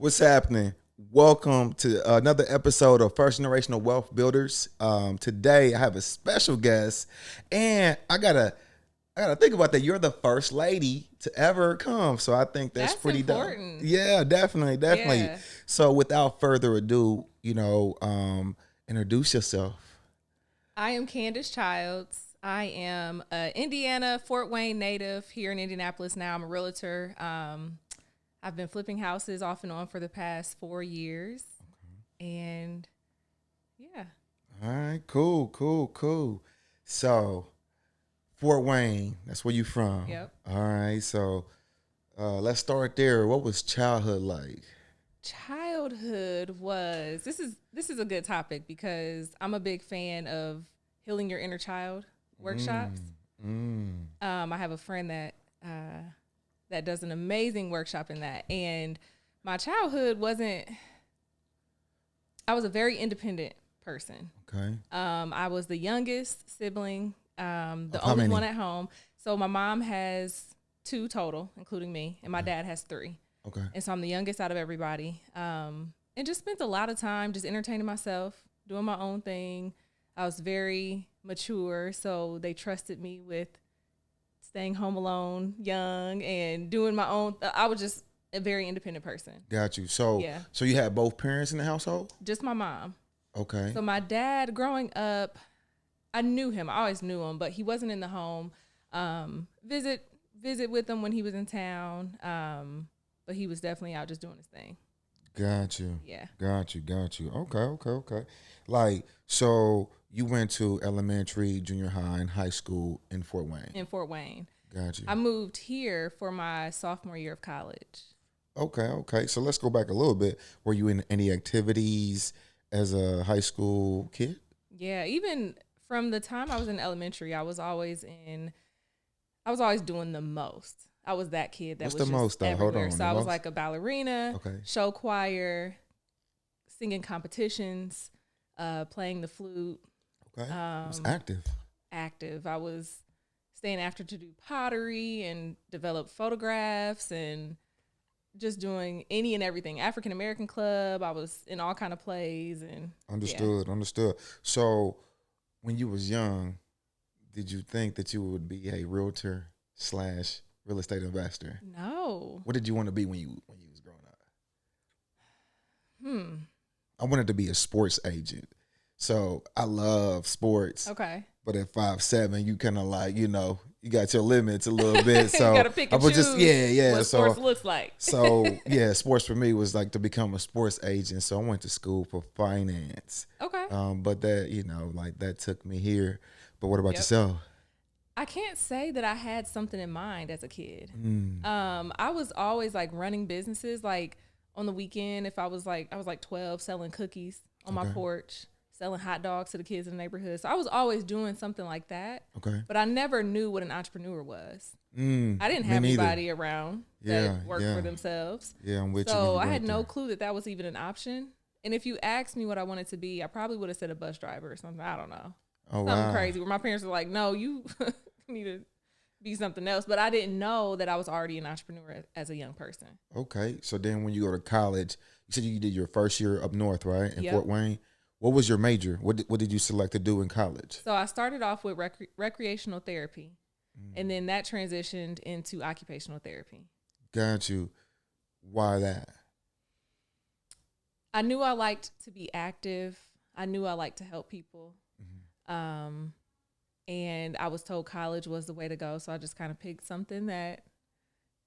What's happening? Welcome to another episode of First Generational Wealth Builders. Today I have a special guest, and I gotta think about that. You're the first lady to ever come, so I think that's That's pretty dope. important. Yeah, definitely. Yeah. So without further ado, introduce yourself. I am Candice Childs. I am a Indiana, Fort Wayne native here in Indianapolis now. I'm a realtor. I've been flipping houses off and on for the past 4 years. And yeah. All right, cool. So Fort Wayne, that's where you from. Yep. All right, so let's start there. What was childhood like? Childhood was this is a good topic because I'm a big fan of healing your inner child workshops. I have a friend that does an amazing workshop in that. And my childhood wasn't, I was a very independent person. Okay. I was the youngest sibling, the How only many? one at home. So my mom has two total, including me, and my dad has three. Okay. And so I'm the youngest out of everybody. And just spent a lot of time just entertaining myself, doing my own thing. I was very mature, so they trusted me with staying home alone, young, and doing my own. I was just a very independent person. Got you. So Yeah. so you had both parents in the household? Just my mom. Okay. So my dad, growing up, I knew him. I always knew him, but he wasn't in the home. Visit with him when he was in town. But he was definitely out just doing his thing. Got you. Yeah. Got you. Okay. Like, so you went to elementary, junior high, and high school in Fort Wayne. In Fort Wayne. Got you. I moved here for my sophomore year of college. Okay. So let's go back a little bit. Were you in any activities as a high school kid? Yeah, even from the time I was in elementary, I was always doing the most. I was that kid that What's was the just most, though? Hold everywhere. on, So the I was most? like a ballerina, Okay. show choir, singing competitions, playing the flute, Okay. It's Um, active. active. I was staying after to do pottery and develop photographs and just doing any and everything. African American Club. I was in all kind of plays and Understood. So when you was young, did you think that you would be a realtor slash real estate investor? no. What did you want to be when you was growing up? Hmm. I wanted to be a sports agent. So I love sports. Okay. But at 5'7", you kind of like, you got your limits a little bit. So You gotta pick and I was choose just yeah. what So sports looks like. sports for me was like to become a sports agent. So I went to school for finance. Okay. But that, like that took me here. But what about Yep. yourself? I can't say that I had something in mind as a kid. Mm. I was always like running businesses. Like on the weekend, if I was like 12, selling cookies on my Okay. porch, selling hot dogs to the kids in the neighborhood. So I was always doing something like that. Okay. But I never knew what an entrepreneur was. I didn't Me have neither. anybody around that worked yeah. for themselves. Yeah, I'm with you. So when I you had right no there. clue that that was even an option. And if you asked me what I wanted to be, I probably would have said a bus driver or something. I don't know. Oh, Something wow. crazy where my parents were like, no, you need to be something else. But I didn't know that I was already an entrepreneur as a young person. Okay. So then when you go to college, you said you did your first year up north, right? In Yep. Fort Wayne. What was your major? What did you select to do in college? So I started off with recreational therapy, and then that transitioned into occupational therapy. Got you. Why that? I knew I liked to be active. I knew I liked to help people. And I was told college was the way to go. So I just kind of picked something that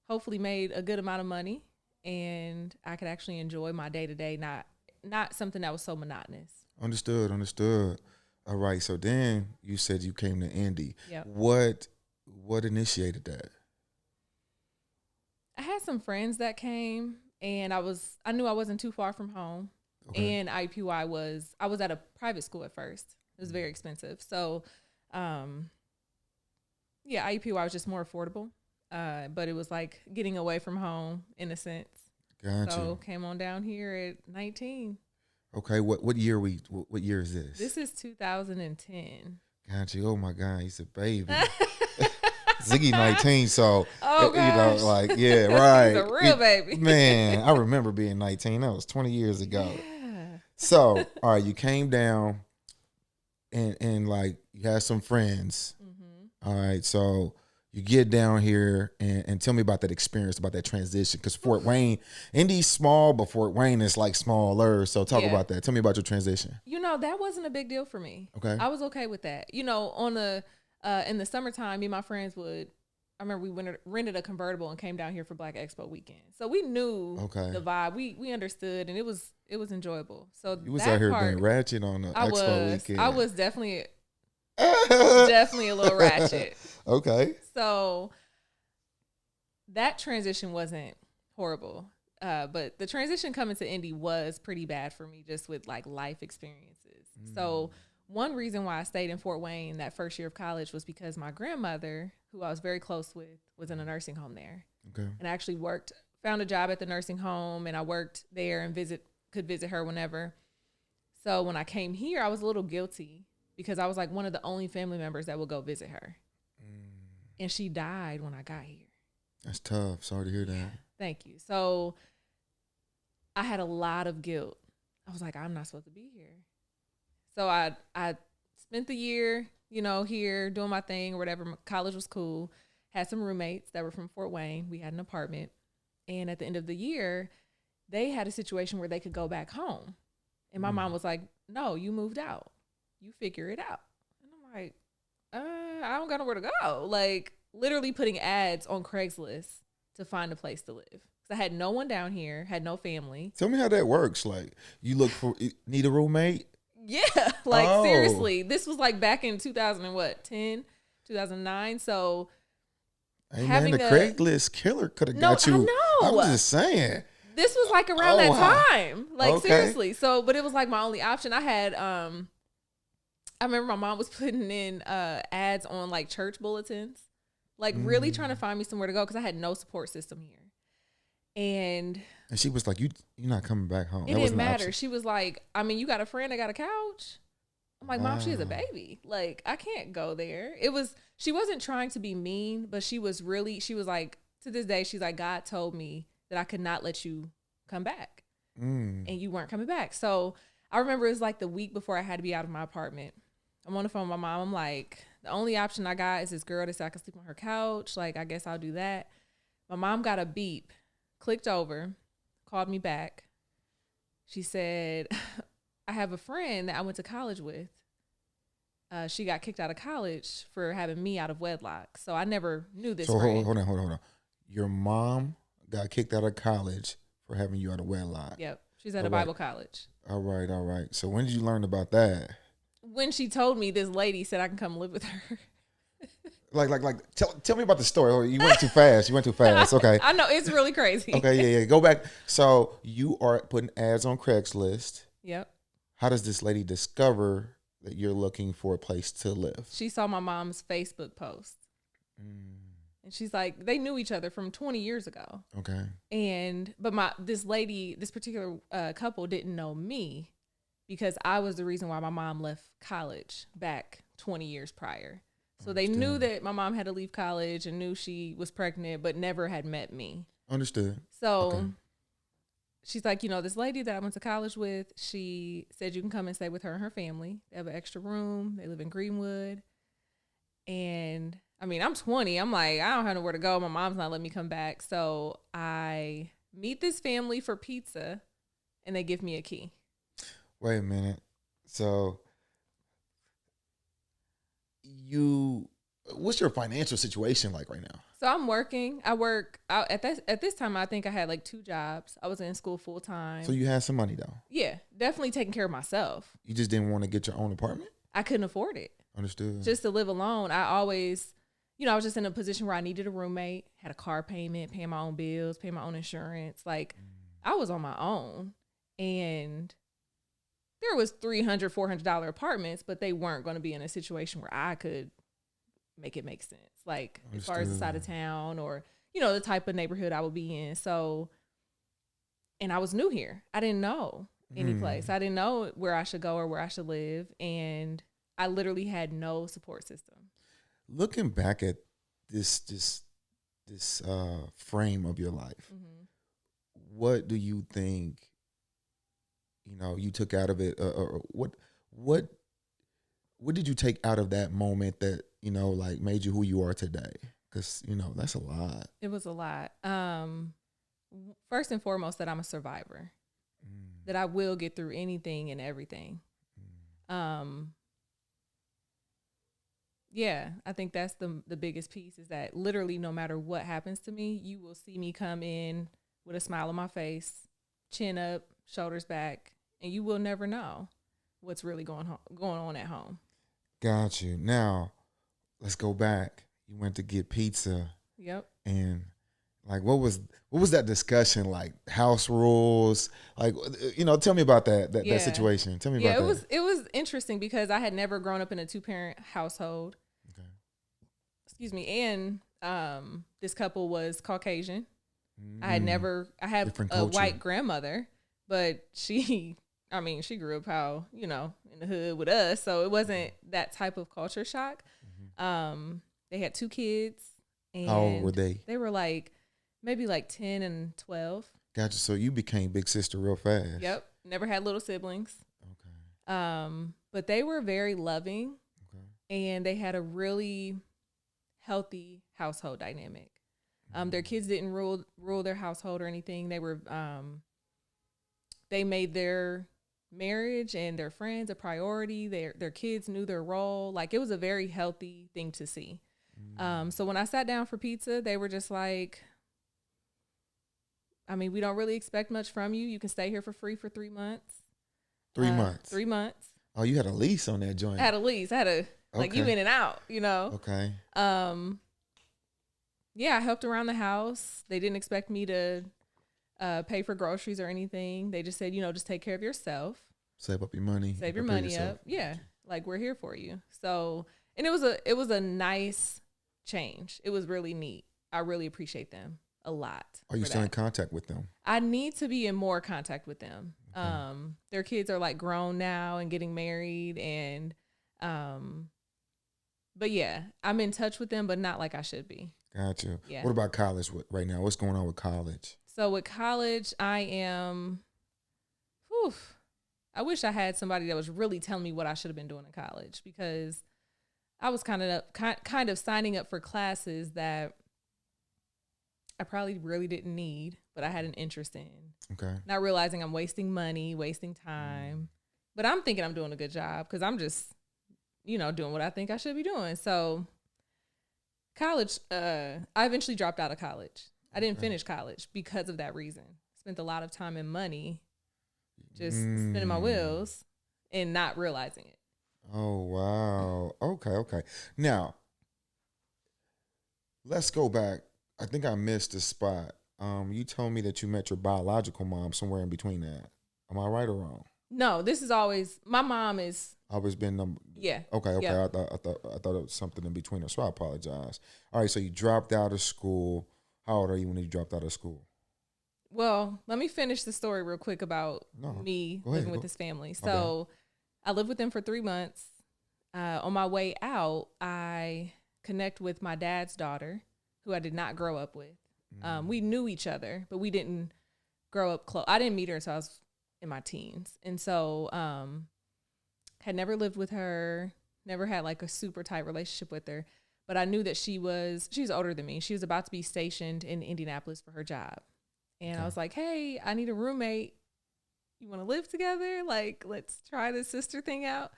hopefully made a good amount of money and I could actually enjoy my day to day, not something that was so monotonous. Understood. All right. So then you said you came to Indy. Yep. What initiated that? I had some friends that came and I knew I wasn't too far from home. Okay. And IUPUI I was at a private school at first. It was very expensive. So, IUPUI was just more affordable. But it was like getting away from home in a sense. Got So you. came on down here at 19. Okay. What year what year is this? This is 2010. Got you. Oh my God, he's a baby. Ziggy 19, so Oh, gosh. like right. He's a real baby. Man, I remember being 19. That was 20 years ago. Yeah. So, all right, you came down and like you had some friends. Mm-hmm. All right, so you get down here and tell me about that experience, about that transition. Because Fort Wayne, Indy's small, but Fort Wayne is like smaller. So talk Yeah. about that. Tell me about your transition. That wasn't a big deal for me. Okay. I was okay with that. On the in the summertime, me and my friends would. I remember we rented a convertible and came down here for Black Expo weekend. So we knew the vibe. We understood, and it was enjoyable. So You was that out here part, being ratchet on the Expo weekend. I was definitely a little ratchet. Okay. So that transition wasn't horrible. But the transition coming to Indy was pretty bad for me, just with like life experiences. So one reason why I stayed in Fort Wayne that first year of college was because my grandmother, who I was very close with, was in a nursing home there. Okay. And I actually found a job at the nursing home, and I worked there and could visit her whenever. So when I came here, I was a little guilty because I was like one of the only family members that would go visit her. And she died when I got here. That's tough. Sorry to hear that. Thank you. So I had a lot of guilt. I was like, I'm not supposed to be here. So I spent the year, here doing my thing or whatever. College was cool. Had some roommates that were from Fort Wayne. We had an apartment. And at the end of the year, they had a situation where they could go back home. And my mom was like, no, you moved out. You figure it out. And I'm like, I don't got nowhere to go. Like, literally putting ads on Craigslist to find a place to live. Because I had no one down here, had no family. Tell me how that works. Like, you need a roommate? Yeah, seriously. This was like back in 2009. So hey, man, the Craigslist killer could have got you. I know. I'm just saying. This was like around that time. Like, okay. Seriously. So, but it was like my only option. I had, I remember my mom was putting in ads on like church bulletins, like really trying to find me somewhere to go because I had no support system here. And she was like, you're not coming back home. It didn't matter. She was like, you got a friend that got a couch? I'm like, Mom, she has a baby. Like, I can't go there. She wasn't trying to be mean, but she was like, to this day, she's like, God told me that I could not let you come back. And you weren't coming back. So I remember it was like the week before I had to be out of my apartment. I'm on the phone with my mom. I'm like, the only option I got is this girl that said I could sleep on her couch. Like, I guess I'll do that. My mom got a beep, clicked over, called me back. She said, I have a friend that I went to college with. She got kicked out of college for having me out of wedlock. So I never knew this friend. Hold on. Your mom got kicked out of college for having you out of wedlock. Yep. She's at a Bible college. All right. So when did you learn about that? When she told me this lady said I can come live with her. Tell me about the story. You went too fast. Okay. I know, it's really crazy. Okay, yeah. Go back. So you are putting ads on Craigslist. Yep. How does this lady discover that you're looking for a place to live? She saw my mom's Facebook post. And she's like, they knew each other from 20 years ago. Okay. But this particular couple didn't know me because I was the reason why my mom left college back 20 years prior. So they knew that my mom had to leave college and knew she was pregnant, but never had met me. Understood. So she's like, this lady that I went to college with, she said you can come and stay with her and her family. They have an extra room. They live in Greenwood. And I'm 20. I'm like, I don't have nowhere to go. My mom's not letting me come back. So I meet this family for pizza and they give me a key. Wait a minute. So what's your financial situation like right now? So I'm working. At this time, I think I had like 2 jobs. I was in school full time. So you had some money though? Yeah, definitely taking care of myself. You just didn't want to get your own apartment? I couldn't afford it. Understood. Just to live alone. I always, I was just in a position where I needed a roommate, had a car payment, paying my own bills, paying my own insurance. Like I was on my own, and there was $300, $400 apartments, but they weren't going to be in a situation where I could make it make sense. Like Understood. As far as the side of town or, the type of neighborhood I would be in. So, and I was new here. I didn't know any place. I didn't know where I should go or where I should live. And I literally had no support system. Looking back at this frame of your life. Mm-hmm. What do you think, you took out of it? Or what did you take out of that moment that, like made you who you are today? Because, that's a lot. It was a lot. First and foremost, that I'm a survivor, that I will get through anything and everything. Yeah, I think that's the biggest piece, is that literally no matter what happens to me, you will see me come in with a smile on my face, chin up, shoulders back, and you will never know what's really going on at home. Got you. Now, let's go back. You went to get pizza. Yep. And like, what was that discussion like? House rules, like, tell me about that situation. Tell me about that. It was interesting because I had never grown up in a 2-parent household. Okay. Excuse me, and this couple was Caucasian. I had a white grandmother, but she grew up in the hood with us, so it wasn't that type of culture shock. They had 2 kids. And how old were they? They were maybe 10 and 12. Gotcha. So you became big sister real fast. Yep. Never had little siblings. Okay. But they were very loving. Okay. And they had a really healthy household dynamic. Their kids didn't rule their household or anything. They were they made their marriage and their friends a priority. Their kids knew their role. Like, it was a very healthy thing to see. So when I sat down for pizza, they were just like, we don't really expect much from you. You can stay here for free for 3 months. 3 months? 3 months. Oh, you had a lease on that joint. I had a lease. I had you in and out, Okay. Yeah, I helped around the house. They didn't expect me to pay for groceries or anything. They just said, just take care of yourself. Save up your money. Save your money up. Yeah. Like, we're here for you. So, and it was a nice change. It was really neat. I really appreciate them a lot. Are you still in contact with them? I need to be in more contact with them. Okay. Their kids are grown now and getting married, and but yeah, I'm in touch with them, but not like I should be. Got you. Yeah. What about college right now? What's going on with college? So with college, I am, I wish I had somebody that was really telling me what I should have been doing in college, because I was kind of signing up for classes that I probably really didn't need, but I had an interest in. Okay. Not realizing I'm wasting money, wasting time, but I'm thinking I'm doing a good job because I'm just, doing what I think I should be doing. So college, I eventually dropped out of college. I didn't finish college because of that reason. Spent a lot of time and money just spinning my wheels and not realizing it. Oh, wow. Okay. Now, let's go back. I think I missed a spot. You told me that you met your biological mom somewhere in between that. Am I right or wrong? No, this is always, my mom is. Always been yeah. Okay. Yeah. I thought it was something in between us, so I apologize. All right, so you dropped out of school. How old are you when you dropped out of school? Well, let me finish the story real quick about me living with this family. So I lived with them for 3 months. On my way out, I connect with my dad's daughter, who I did not grow up with. We knew each other, but we didn't grow up close. I didn't meet her until I was in my teens. And so had never lived with her, never had a super tight relationship with her. But I knew that she's older than me. She was about to be stationed in Indianapolis for her job. And I was like, hey, I need a roommate. You want to live together? Let's try this sister thing out.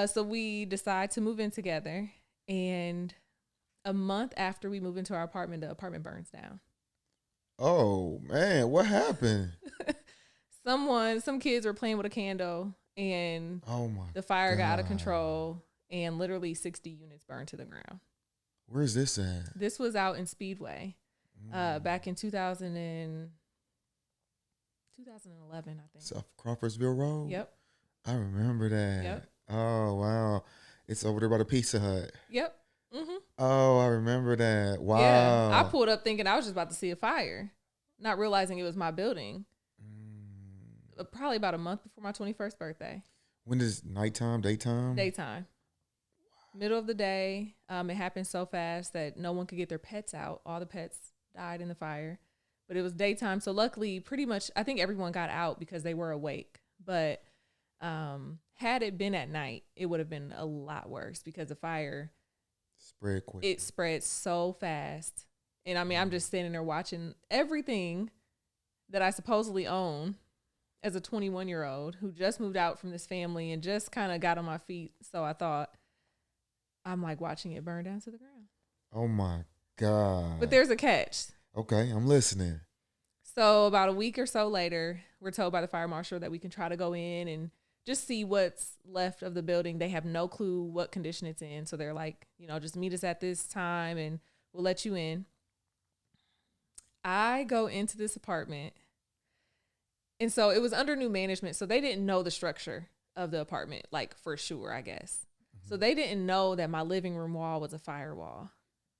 So we decide to move in together. And a month after we move into our apartment, the apartment burns down. Oh, man. What happened? Some kids were playing with a candle, and the fire got out of control, and literally 60 units burned to the ground. Where's this at? This was out in Speedway back in 2011, I think. South Crawfordsville Road? Yep. I remember that. Yep. Oh, wow. It's over there by the Pizza Hut. Yep. Mm-hmm. Oh, I remember that. Wow. Yeah. I pulled up thinking I was just about to see a fire, not realizing it was my building. Probably about a month before my 21st birthday. When is nighttime, daytime? Daytime. Middle of the day. It happened so fast that no one could get their pets out. All the pets died in the fire. But it was daytime. So luckily, pretty much, I think everyone got out because they were awake. But had it been at night, it would have been a lot worse because the fire Spread quick. it spread so fast. And I mean, I'm just standing there watching everything that I supposedly own as a 21-year-old who just moved out from this family and just kind of got on my feet. So I thought, I'm like watching it burn down to the ground. Oh my God. But there's a catch. Okay, I'm listening. So about a week or so later, we're told by the fire marshal that we can try to go in and just see what's left of the building. They have no clue what condition it's in. So they're like, just meet us at this time and we'll let you in. I go into this apartment. And so it was under new management. So they didn't know the structure of the apartment, like for sure, I guess. Mm-hmm. So they didn't know that my living room wall was a firewall.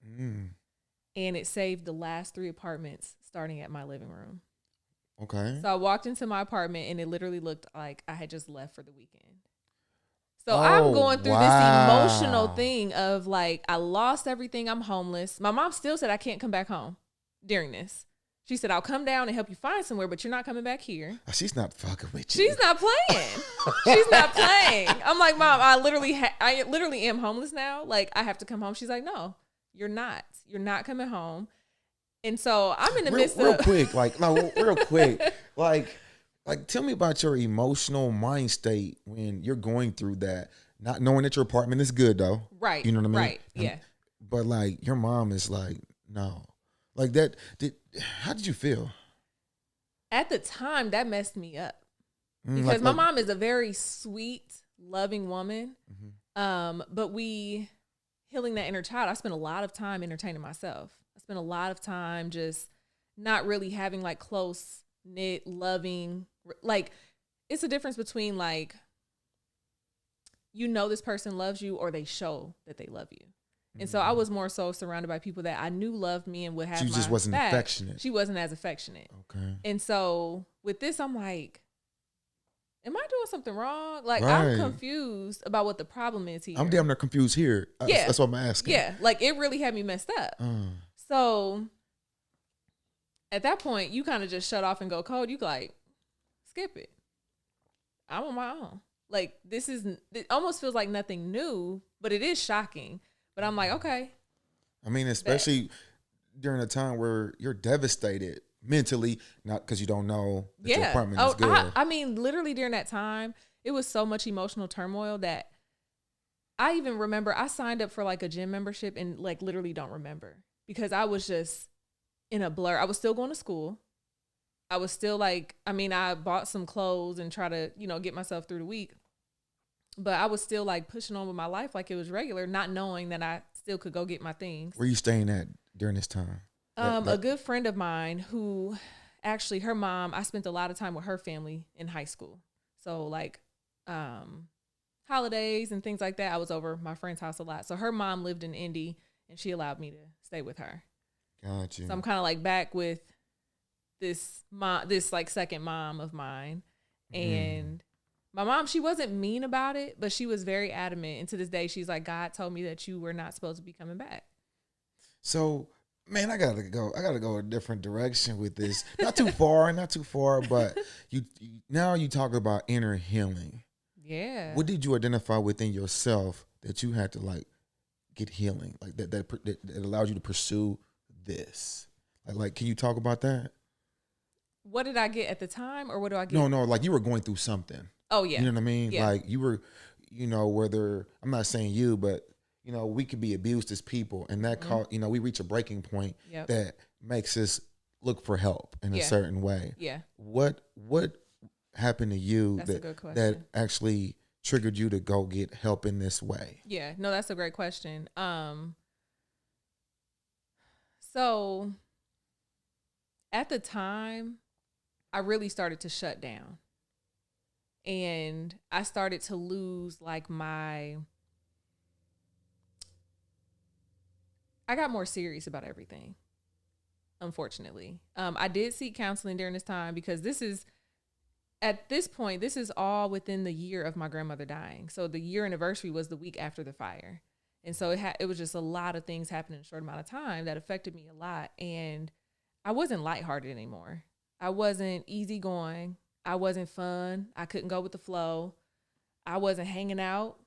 Mm. And it saved the last 3 apartments starting at my living room. Okay. So I walked into my apartment and it literally looked like I had just left for the weekend. So I'm going through this emotional thing of like, I lost everything. I'm homeless. My mom still said I can't come back home during this. She said, I'll come down and help you find somewhere, but you're not coming back here. She's not fucking with you. She's not playing. She's not playing. I'm like, Mom, I literally am homeless now. Like, I have to come home. She's like, no, you're not. You're not coming home. And so I'm in the midst of real quick, like tell me about your emotional mind state when you're going through that, not knowing that your apartment is good though. Right. You know what I mean? Right. Yeah. But like your mom is like, no. Like that how did you feel? At the time, that messed me up. Because my mom is a very sweet, loving woman. Mm-hmm. But healing that inner child, I spent a lot of time entertaining myself. I spent a lot of time just not really having like close knit, loving, like it's a difference between like, this person loves you or they show that they love you. And so I was more so surrounded by people that I knew loved me and would have my back. She just wasn't affectionate. She wasn't as affectionate. Okay. And so with this, I'm like, am I doing something wrong? Like, right. I'm confused about what the problem is here. I'm damn near confused here. Yeah. That's what I'm asking. Yeah. Like, it really had me messed up. So at that point, you kind of just shut off and go cold. You like, skip it. I'm on my own. Like, it almost feels like nothing new, but it is shocking. But I'm like, okay. I mean, especially during a time where you're devastated mentally, not because you don't know that your apartment is good. I mean, literally during that time, it was so much emotional turmoil that I even remember I signed up for like a gym membership and like literally don't remember because I was just in a blur. I was still going to school. I was still like, I bought some clothes and try to, get myself through the week. But I was still like pushing on with my life like it was regular, not knowing that I still could go get my things. Where you staying at during this time? A good friend of mine who actually her mom, I spent a lot of time with her family in high school. So like holidays and things like that, I was over my friend's house a lot. So her mom lived in Indy and she allowed me to stay with her. Gotcha. So I'm kind of like back with this like second mom of mine. And my mom, she wasn't mean about it, but she was very adamant. And to this day, she's like, God told me that you were not supposed to be coming back. So, man, I gotta go a different direction with this. Not too far, but you talk about inner healing. Yeah. What did you identify within yourself that you had to like get healing, like that allowed you to pursue this? Like, can you talk about that? What did I get at the time, or what do I get? No, like you were going through something. Oh, yeah. You know what I mean? Yeah. Like you were, whether, I'm not saying you, but, we could be abused as people. And that, we reach a breaking point that makes us look for help in a certain way. Yeah. What happened to you that actually triggered you to go get help in this way? Yeah. No, that's a great question. So at the time, I really started to shut down. And I started to lose like I got more serious about everything, unfortunately. I did seek counseling during this time because at this point, this is all within the year of my grandmother dying. So the year anniversary was the week after the fire. And so it was just a lot of things happening in a short amount of time that affected me a lot. And I wasn't lighthearted anymore. I wasn't easygoing. I wasn't fun. I couldn't go with the flow. I wasn't hanging out.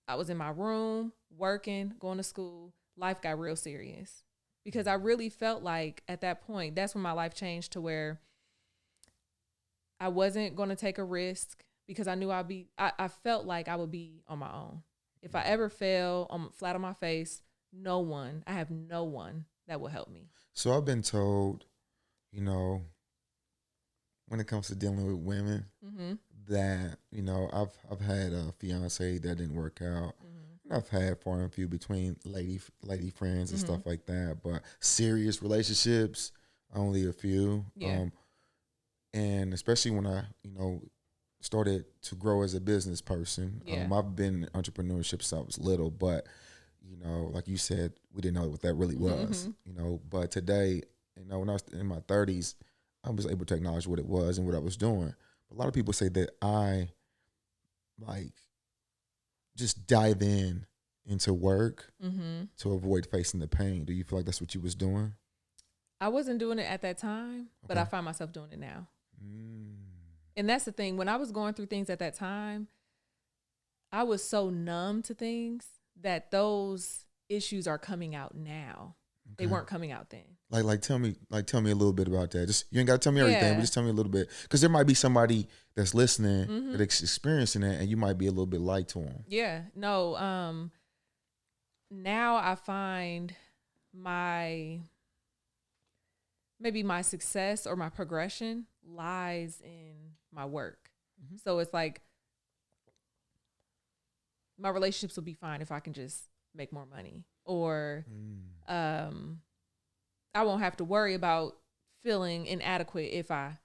I was in my room, working, going to school. Life got real serious because I really felt like at that point, that's when my life changed to where I wasn't going to take a risk because I knew I felt like I would be on my own. If I ever fell flat on my face, I have no one that will help me. So I've been told, you know, when it comes to dealing with women, that, you know, I've had a fiance that didn't work out. And I've had far and few between lady friends and stuff like that, but serious relationships, only a few. Yeah. And especially when I, you know, started to grow as a business person. Yeah. I've been in entrepreneurship since I was little, but, you know, like you said, we didn't know what that really was, you know. But today, you know, when I was in my 30s, I was able to acknowledge what it was and what I was doing. A lot of people say that I, like, just dive into work to avoid facing the pain. Do you feel like that's what you was doing? I wasn't doing it at that time, but I find myself doing it now. And that's the thing. When I was going through things at that time, I was so numb to things that those issues are coming out now. Okay. They weren't coming out then. Like tell me a little bit about that. Just, you ain't got to tell me everything, but just tell me a little bit, because there might be somebody that's listening that's experiencing it, and you might be a little bit light to them. Yeah. No. Now I find maybe my success or my progression lies in my work. So it's like my relationships will be fine if I can just make more money, or I won't have to worry about feeling inadequate if I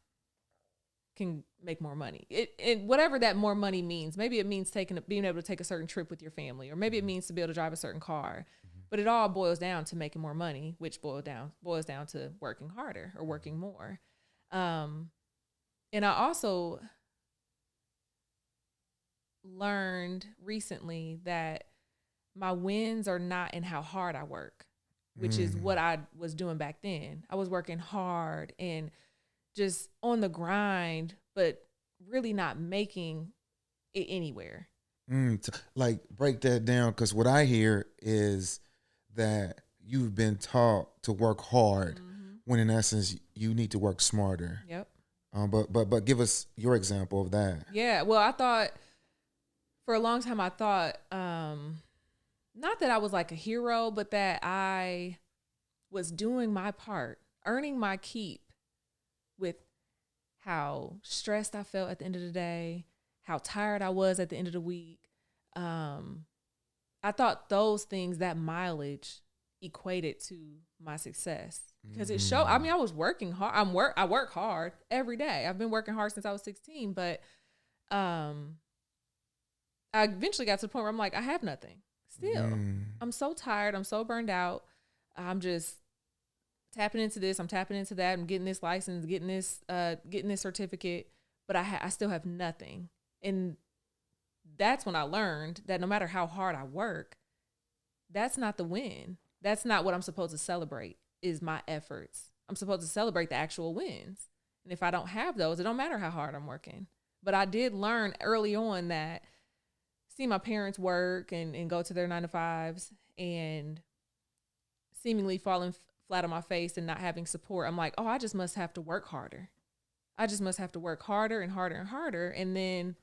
can make more money. It whatever that more money means. Maybe it means being able to take a certain trip with your family, or maybe it means to be able to drive a certain car. But it all boils down to making more money, which boils down to working harder or working more. And I also learned recently that my wins are not in how hard I work, which is what I was doing back then. I was working hard and just on the grind, but really not making it anywhere. Like, break that down, because what I hear is that you've been taught to work hard when in essence you need to work smarter. Yep. But give us your example of that. Yeah. Well, I thought for a long time, not that I was like a hero, but that I was doing my part, earning my keep with how stressed I felt at the end of the day, how tired I was at the end of the week. I thought those things, that mileage, equated to my success, because it showed. I mean, I was working hard. I work hard every day. I've been working hard since I was 16, but I eventually got to the point where I'm like, I have nothing still. I'm so tired. I'm so burned out. I'm just tapping into this. I'm tapping into that. I'm getting this license, getting this certificate, but I still have nothing. And that's when I learned that no matter how hard I work, that's not the win. That's not what I'm supposed to celebrate, is my efforts. I'm supposed to celebrate the actual wins. And if I don't have those, it don't matter how hard I'm working. But I did learn early on that, see my parents work and go to their 9-to-5s and seemingly falling flat on my face and not having support. I'm like, oh, I just must have to work harder. I just must have to work harder and harder and harder. And then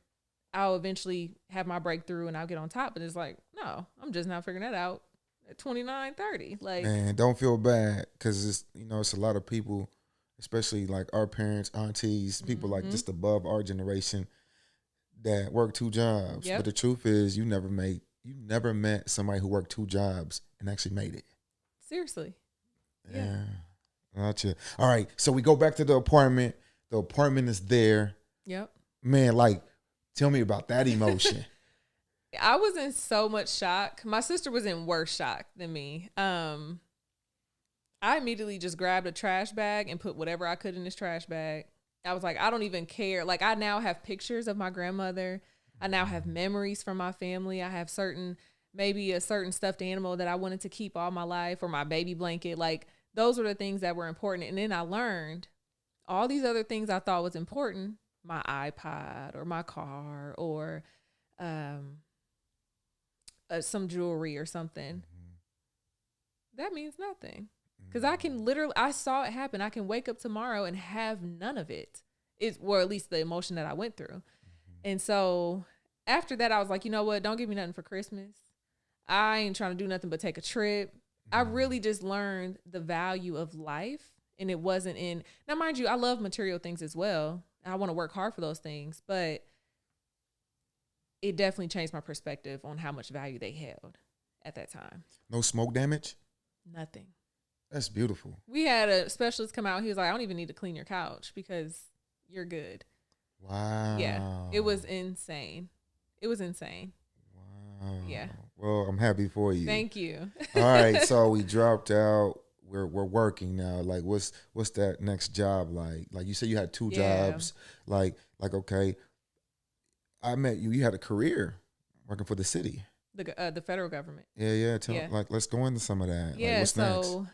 I'll eventually have my breakthrough and I'll get on top. But it's like, no, I'm just not figuring that out at 29, 30. Like, man, don't feel bad, because it's, you know, it's a lot of people, especially like our parents, aunties, people like just above our generation, that work 2 jobs. Yep. But the truth is, you never met somebody who worked 2 jobs and actually made it. Seriously. Yeah. Gotcha. All right. So we go back to the apartment. The apartment is there. Yep. Man, like, tell me about that emotion. I was in so much shock. My sister was in worse shock than me. I immediately just grabbed a trash bag and put whatever I could in this trash bag. I was like, I don't even care. Like, I now have pictures of my grandmother. I now have memories from my family. I have certain maybe a certain stuffed animal that I wanted to keep all my life, or my baby blanket. Like, those were the things that were important. And then I learned all these other things I thought was important, my iPod or my car or some jewelry or something. That means nothing. Because I can literally, I saw it happen. I can wake up tomorrow and have none of it. Or at least the emotion that I went through. And so after that, I was like, you know what? Don't give me nothing for Christmas. I ain't trying to do nothing but take a trip. I really just learned the value of life. And it wasn't in, now mind you, I love material things as well. I want to work hard for those things. But it definitely changed my perspective on how much value they held at that time. No smoke damage? Nothing. That's beautiful. We had a specialist come out. He was like, I don't even need to clean your couch because you're good. Wow. Yeah. It was insane. It was insane. Wow. Yeah. Well, I'm happy for you. Thank you. All right. So we dropped out. We're working now. Like, what's that next job like? Like you said, you had two jobs. Like okay. I met you. You had a career working for the city. The federal government. Yeah. Let's go into some of that. Yeah. Like, what's so,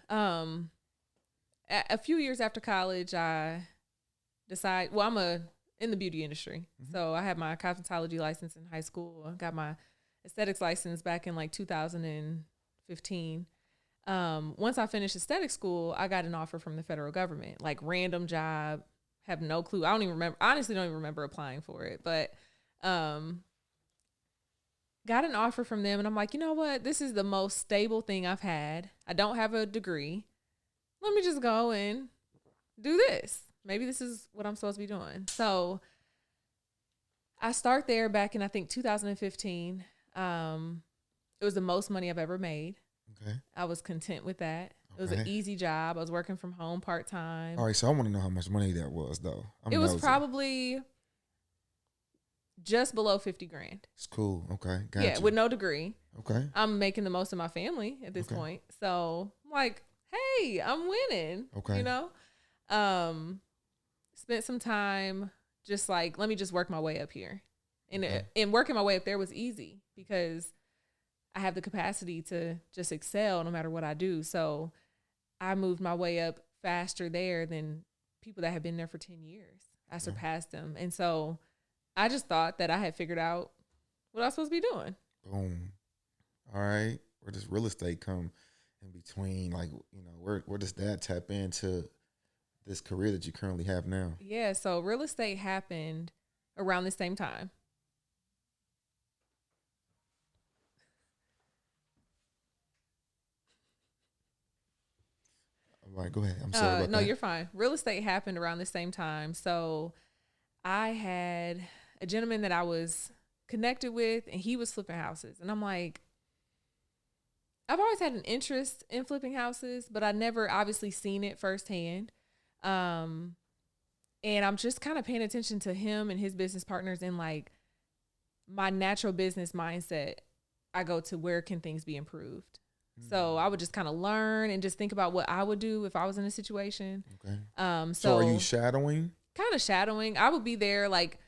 a few years after college, I decided. Well, I'm in the beauty industry, so I had my cosmetology license in high school. I got my aesthetics license back in like 2015. Once I finished aesthetic school, I got an offer from the federal government, like random job. Have no clue. I don't even remember. Honestly, don't even remember applying for it, but. Got an offer from them, and I'm like, you know what? This is the most stable thing I've had. I don't have a degree. Let me just go and do this. Maybe this is what I'm supposed to be doing. So I start there back in, I think, 2015. It was the most money I've ever made. Okay. I was content with that. It was an easy job. I was working from home part-time. All right, so I want to know how much money that was, though. It was probably just below 50 grand. It's cool. Okay. Gotcha. Yeah, with no degree. Okay. I'm making the most of my family at this point. So I'm like, hey, I'm winning. Okay. You know? Spent some time just like, let me just work my way up here. And working my way up there was easy because I have the capacity to just excel no matter what I do. So I moved my way up faster there than people that have been there for 10 years. I surpassed them. And so I just thought that I had figured out what I was supposed to be doing. Boom. All right. Where does real estate come in between? Like, you know, where does that tap into this career that you currently have now? Yeah. So real estate happened around the same time. All right. Go ahead. I'm sorry about no, that. you're fine. Real estate happened around the same time. So I had a gentleman that I was connected with, and he was flipping houses. And I'm like, I've always had an interest in flipping houses, but I never obviously seen it firsthand. And I'm just kind of paying attention to him and his business partners, and like my natural business mindset, I go to where can things be improved. So I would just kind of learn and just think about what I would do if I was in a situation. Okay. So are you shadowing? Kind of shadowing. I would be there, like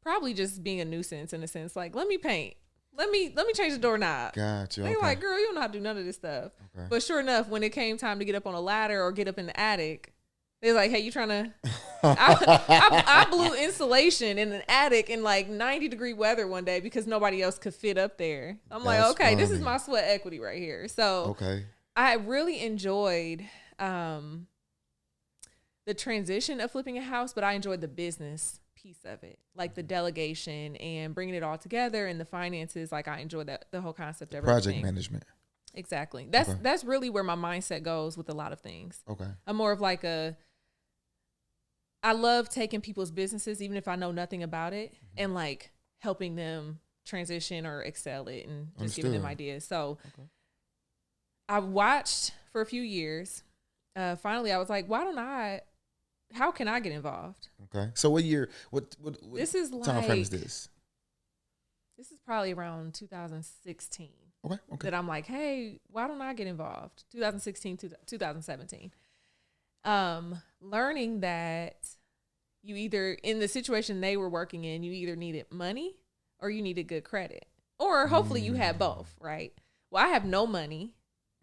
probably just being a nuisance in a sense. Like, let me paint. Let me change the doorknob. Gotcha. They're like, girl, you don't know how to do none of this stuff. Okay. But sure enough, when it came time to get up on a ladder or get up in the attic, they're like, hey, you trying to... I blew insulation in an attic in like 90-degree weather one day because nobody else could fit up there. I'm like, okay, funny. This is my sweat equity right here. So I really enjoyed the transition of flipping a house, but I enjoyed the business piece of it, like the delegation and bringing it all together and the finances. Like I enjoyed that, the whole concept of project management. Exactly. That's really where my mindset goes with a lot of things. Okay. I'm more of like I love taking people's businesses, even if I know nothing about it, and like helping them transition or excel it and just giving them ideas. So I watched for a few years. Finally, I was like, how can I get involved? Okay. So what year, what this is time frame is this? This is probably around 2016. Okay. That I'm like, hey, why don't I get involved? 2016 to 2017. Learning that you either, in the situation they were working in, you either needed money or you needed good credit. Or hopefully you have both, right? Well, I have no money.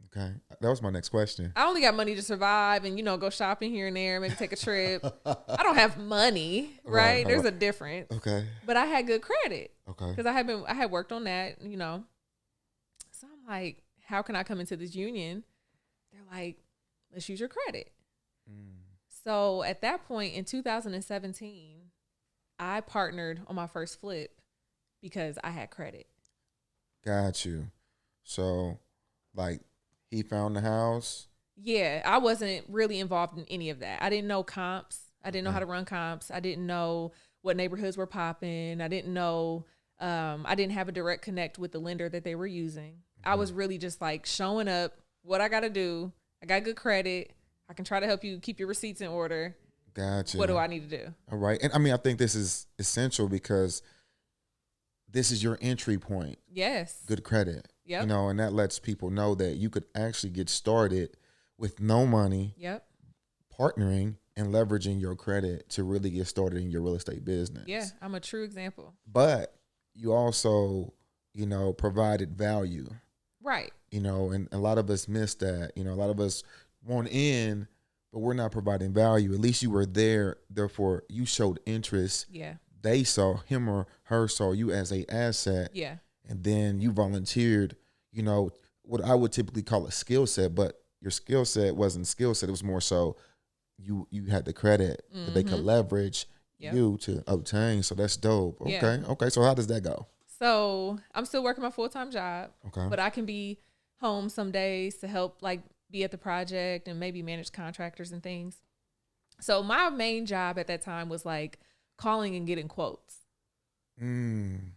Okay. That was my next question. I only got money to survive and, go shopping here and there, maybe take a trip. I don't have money, right? There's a difference. Okay. But I had good credit. Okay. Because I had worked on that, So I'm like, how can I come into this union? They're like, let's use your credit. So at that point in 2017, I partnered on my first flip because I had credit. Got you. So, like, he found the house. Yeah, I wasn't really involved in any of that. I didn't know comps. I didn't know how to run comps. I didn't know what neighborhoods were popping. I didn't know. I didn't have a direct connect with the lender that they were using. I was really just like showing up. What I got to do. I got good credit. I can try to help you keep your receipts in order. Gotcha. What do I need to do? All right. And I mean, I think this is essential because this is your entry point. Yes. Good credit. Yep. And that lets people know that you could actually get started with no money. Yep. Partnering and leveraging your credit to really get started in your real estate business. Yeah, I'm a true example. But you also, provided value. Right. And a lot of us miss that. A lot of us want in, but we're not providing value. At least you were there. Therefore, you showed interest. Yeah. They saw him or her saw you as a asset. Yeah. And then you volunteered, what I would typically call a skill set, but your skill set wasn't skill set. It was more so you had the credit that they could leverage you to obtain. So that's dope. Okay. Yeah. Okay. So how does that go? So I'm still working my full-time job. Okay. But I can be home some days to help be at the project and maybe manage contractors and things. So my main job at that time was calling and getting quotes. And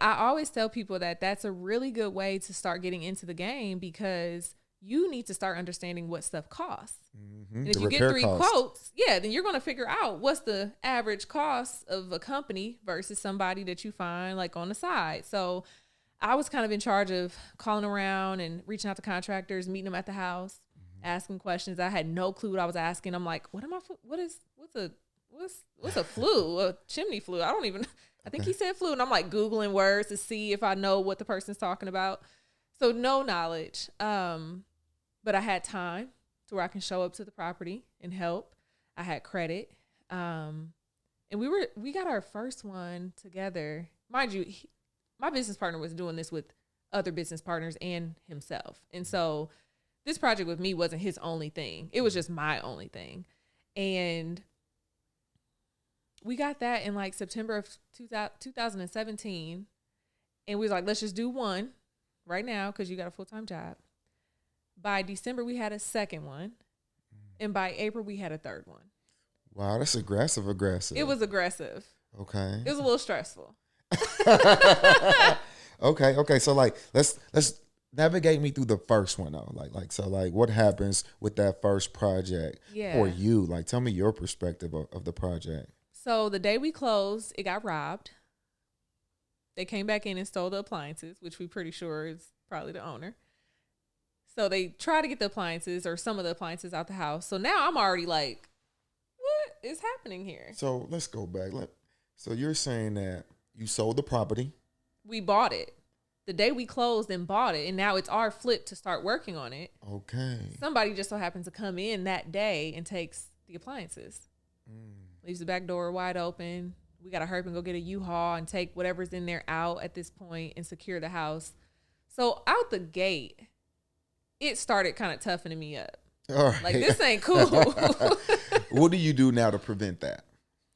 I always tell people that that's a really good way to start getting into the game because you need to start understanding what stuff costs. And if you get 3 quotes, then you're going to figure out what's the average cost of a company versus somebody that you find on the side. So I was kind of in charge of calling around and reaching out to contractors, meeting them at the house, asking questions. I had no clue what I was asking. I'm like, what's a flue? A chimney flue? I think he said flue. And I'm Googling words to see if I know what the person's talking about. So no knowledge. But I had time to where I can show up to the property and help. I had credit. And we got our first one together. Mind you, my business partner was doing this with other business partners and himself. And so this project with me wasn't his only thing. It was just my only thing. And we got that in September of 2017. And we was let's just do one right now because you got a full-time job. By December, we had a second one. And by April, we had a third one. Wow, that's aggressive. It was aggressive. Okay. It was a little stressful. Okay. So let's navigate me through the first one though. So what happens with that first project for you? Tell me your perspective of the project. So the day we closed, it got robbed. They came back in and stole the appliances, which we're pretty sure is probably the owner. So they try to get the appliances or some of the appliances out the house. So now I'm already what is happening here? So let's go back. So you're saying that you sold the property. We bought it. The day we closed and bought it, and now it's our flip to start working on it. Okay. Somebody just so happens to come in that day and takes the appliances. Leaves the back door wide open. We got to hurry up and go get a U-Haul and take whatever's in there out at this point and secure the house. So out the gate, it started kind of toughening me up. All right. This ain't cool. What do you do now to prevent that?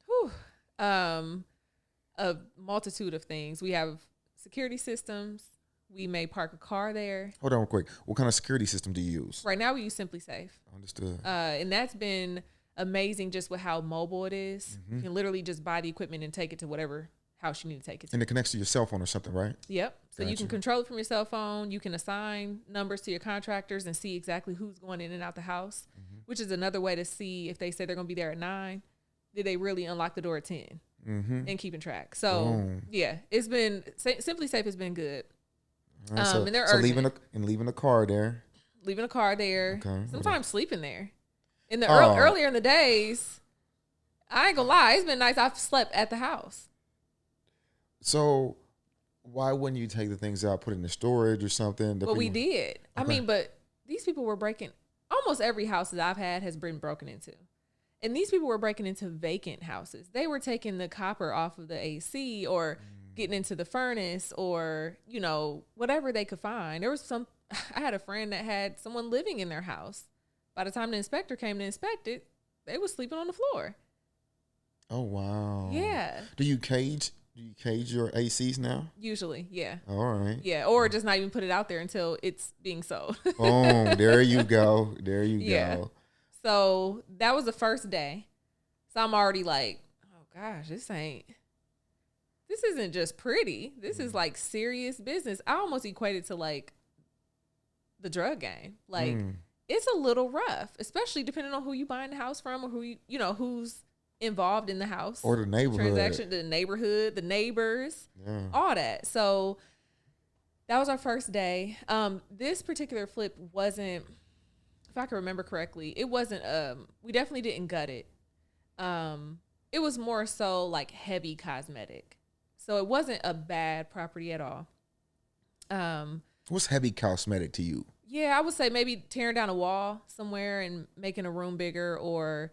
Whew. A multitude of things. We have security systems. We may park a car there. Hold on real quick. What kind of security system do you use? Right now we use Simply Safe. Understood. And that's been amazing just with how mobile it is. You can literally just buy the equipment and take it to whatever house you need to take it to. And it connects to your cell phone or something, right? Yep. So you can control it from your cell phone. You can assign numbers to your contractors and see exactly who's going in and out the house, which is another way to see if they say they're going to be there at 9, did they really unlock the door at 10 and keeping track. So yeah, it's been Simply Safe has been good. Right, and they're urgent. leaving a car there. Leaving a car there. Okay. Sometimes sleeping there. In the earlier in the days, I ain't gonna lie, it's been nice. I've slept at the house. So Why wouldn't you take the things out, put it in the storage or something? Well, we did. Okay. I mean, but these people were breaking. Almost every house that I've had has been broken into. And these people were breaking into vacant houses. They were taking the copper off of the AC or getting into the furnace or, you know, whatever they could find. There was I had a friend that had someone living in their house. By the time the inspector came to inspect it, they was sleeping on the floor. Oh, wow. Yeah. Do you cage your ACs now? Usually, yeah. All right. Yeah, or just not even put it out there until it's being sold. Boom. There you go. There you go. So that was the first day. So I'm already like, oh gosh, this isn't just pretty. This is like serious business. I almost equated to like the drug game. Like it's a little rough, especially depending on who you buying the house from or you know, who's involved in the house or the neighborhood transaction, the neighborhood, the neighbors, all that. So that was our first day. This particular flip wasn't, if I can remember correctly, it wasn't, we definitely didn't gut it. It was more so like heavy cosmetic. So it wasn't a bad property at all. What's heavy cosmetic to you? Yeah, I would say maybe tearing down a wall somewhere and making a room bigger, or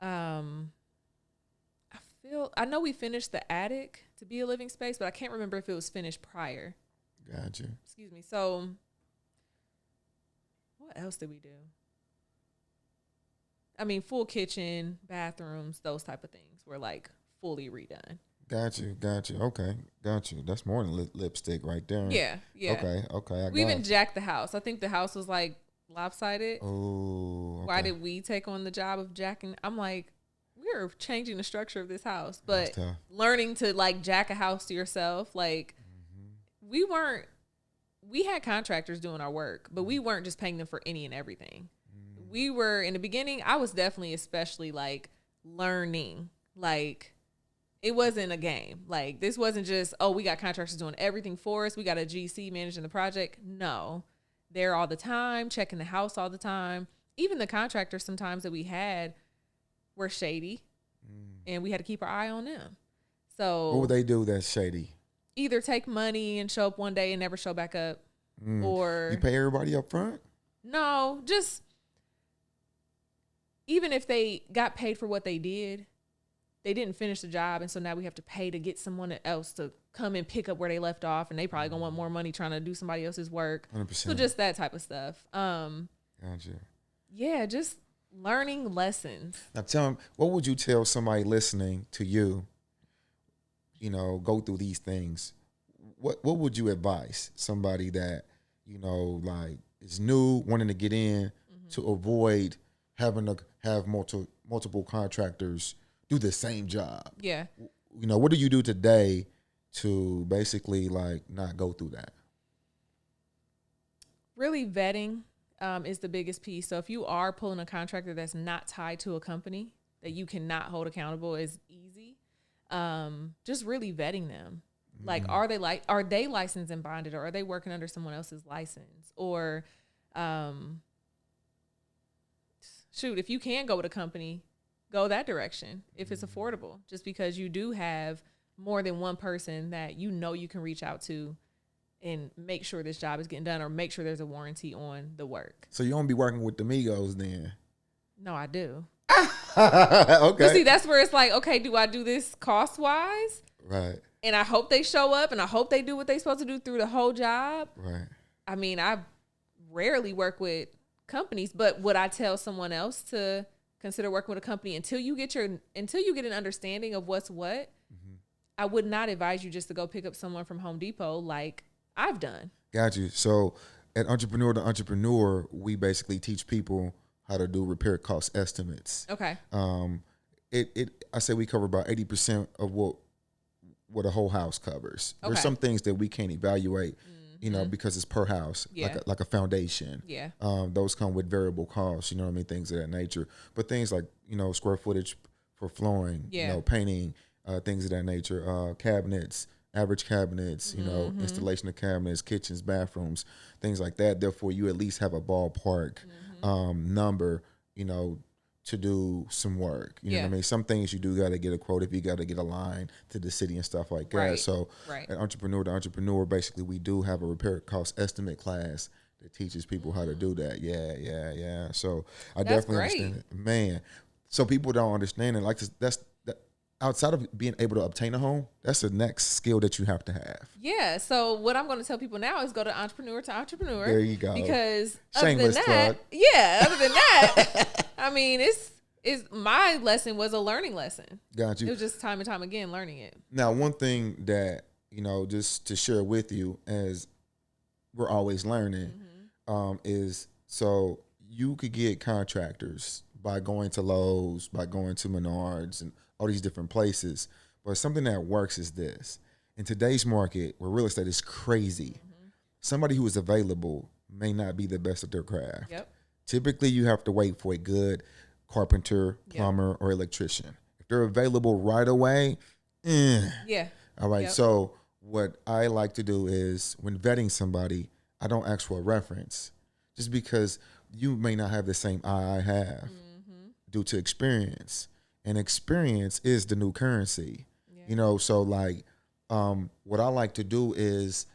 I know we finished the attic to be a living space, but I can't remember if it was finished prior. Gotcha. Excuse me. So what else did we do? I mean, full kitchen, bathrooms, those type of things were like fully redone. Got you. Okay, got you. That's more than lipstick right there. Yeah. Okay. We even jacked the house. I think the house was like lopsided. Oh. Okay. Why did we take on the job of jacking? I'm like, we're changing the structure of this house, but learning to like jack a house to yourself, like we had contractors doing our work, but we weren't just paying them for any and everything. We were, in the beginning, I was definitely especially like learning, like it wasn't a game. Like this wasn't just, oh, we got contractors doing everything for us. We got a GC managing the project. No, they're all the time, checking the house all the time. Even the contractors sometimes that we had were shady, and we had to keep our eye on them. So what would they do that's shady? Either take money and show up one day and never show back up, or you pay everybody up front? No, just even if they got paid for what they did, they didn't finish the job, and so now we have to pay to get someone else to come and pick up where they left off, and they probably gonna want more money trying to do somebody else's work. 100%. So just that type of stuff. Gotcha. Yeah, just learning lessons. Now tell me, what would you tell somebody listening to you, you know, go through these things? What would you advise somebody that, you know, like is new, wanting to get in, to avoid having to have multiple contractors do the same job? Yeah. You know, what do you do today to basically like not go through that? Really vetting is the biggest piece. So if you are pulling a contractor that's not tied to a company that you cannot hold accountable, is easy. Just really vetting them. Like, are they licensed and bonded, or are they working under someone else's license? Or, if you can go with a company, go that direction if it's affordable, just because you do have more than one person that you know you can reach out to and make sure this job is getting done, or make sure there's a warranty on the work. So you don't be working with the Migos then? No, I do. Okay. But see, that's where it's like, okay, do I do this cost-wise? Right. And I hope they show up, and I hope they do what they're supposed to do through the whole job. Right. I mean, I rarely work with companies, but would I tell someone else to consider working with a company until you get an understanding of what's what? I would not advise you just to go pick up someone from Home Depot like I've done. Got you. So at Entrepreneur to Entrepreneur, we basically teach people how to do repair cost estimates. Okay. I say we cover about 80% of what a whole house covers. Okay. There's some things that we can't evaluate, you know, because it's per house, like a foundation. Yeah. Those come with variable costs, you know what I mean, things of that nature. But things like, you know, square footage for flooring, you know, painting, things of that nature, cabinets, average cabinets, you know, installation of cabinets, kitchens, bathrooms, things like that. Therefore, you at least have a ballpark number, you know, to do some work. You know what I mean? Some things you do got to get a quote if you got to get a line to the city and stuff like that. Right. So Right. at Entrepreneur to Entrepreneur, basically we do have a repair cost estimate class that teaches people how to do that. Yeah. So I That's definitely great. understand it. Man. So people don't understand it. Like that's outside of being able to obtain a home, that's the next skill that you have to have. Yeah. So what I'm going to tell people now is go to Entrepreneur to Entrepreneur. There you go. Because Shameless other than that, plug. yeah, other than that, I mean, it's my lesson was a learning lesson. Got you. It was just time and time again learning it. Now, one thing that, just to share with you as we're always learning, is so you could get contractors by going to Lowe's, by going to Menards and all these different places. But something that works is this. In today's market where real estate is crazy, somebody who is available may not be the best at their craft. Yep. Typically, you have to wait for a good carpenter, plumber, or electrician. If they're available right away, Yeah. all right. Yep. So what I like to do is when vetting somebody, I don't ask for a reference just because you may not have the same eye I have due to experience. And experience is the new currency. Yeah. So like what I like to do is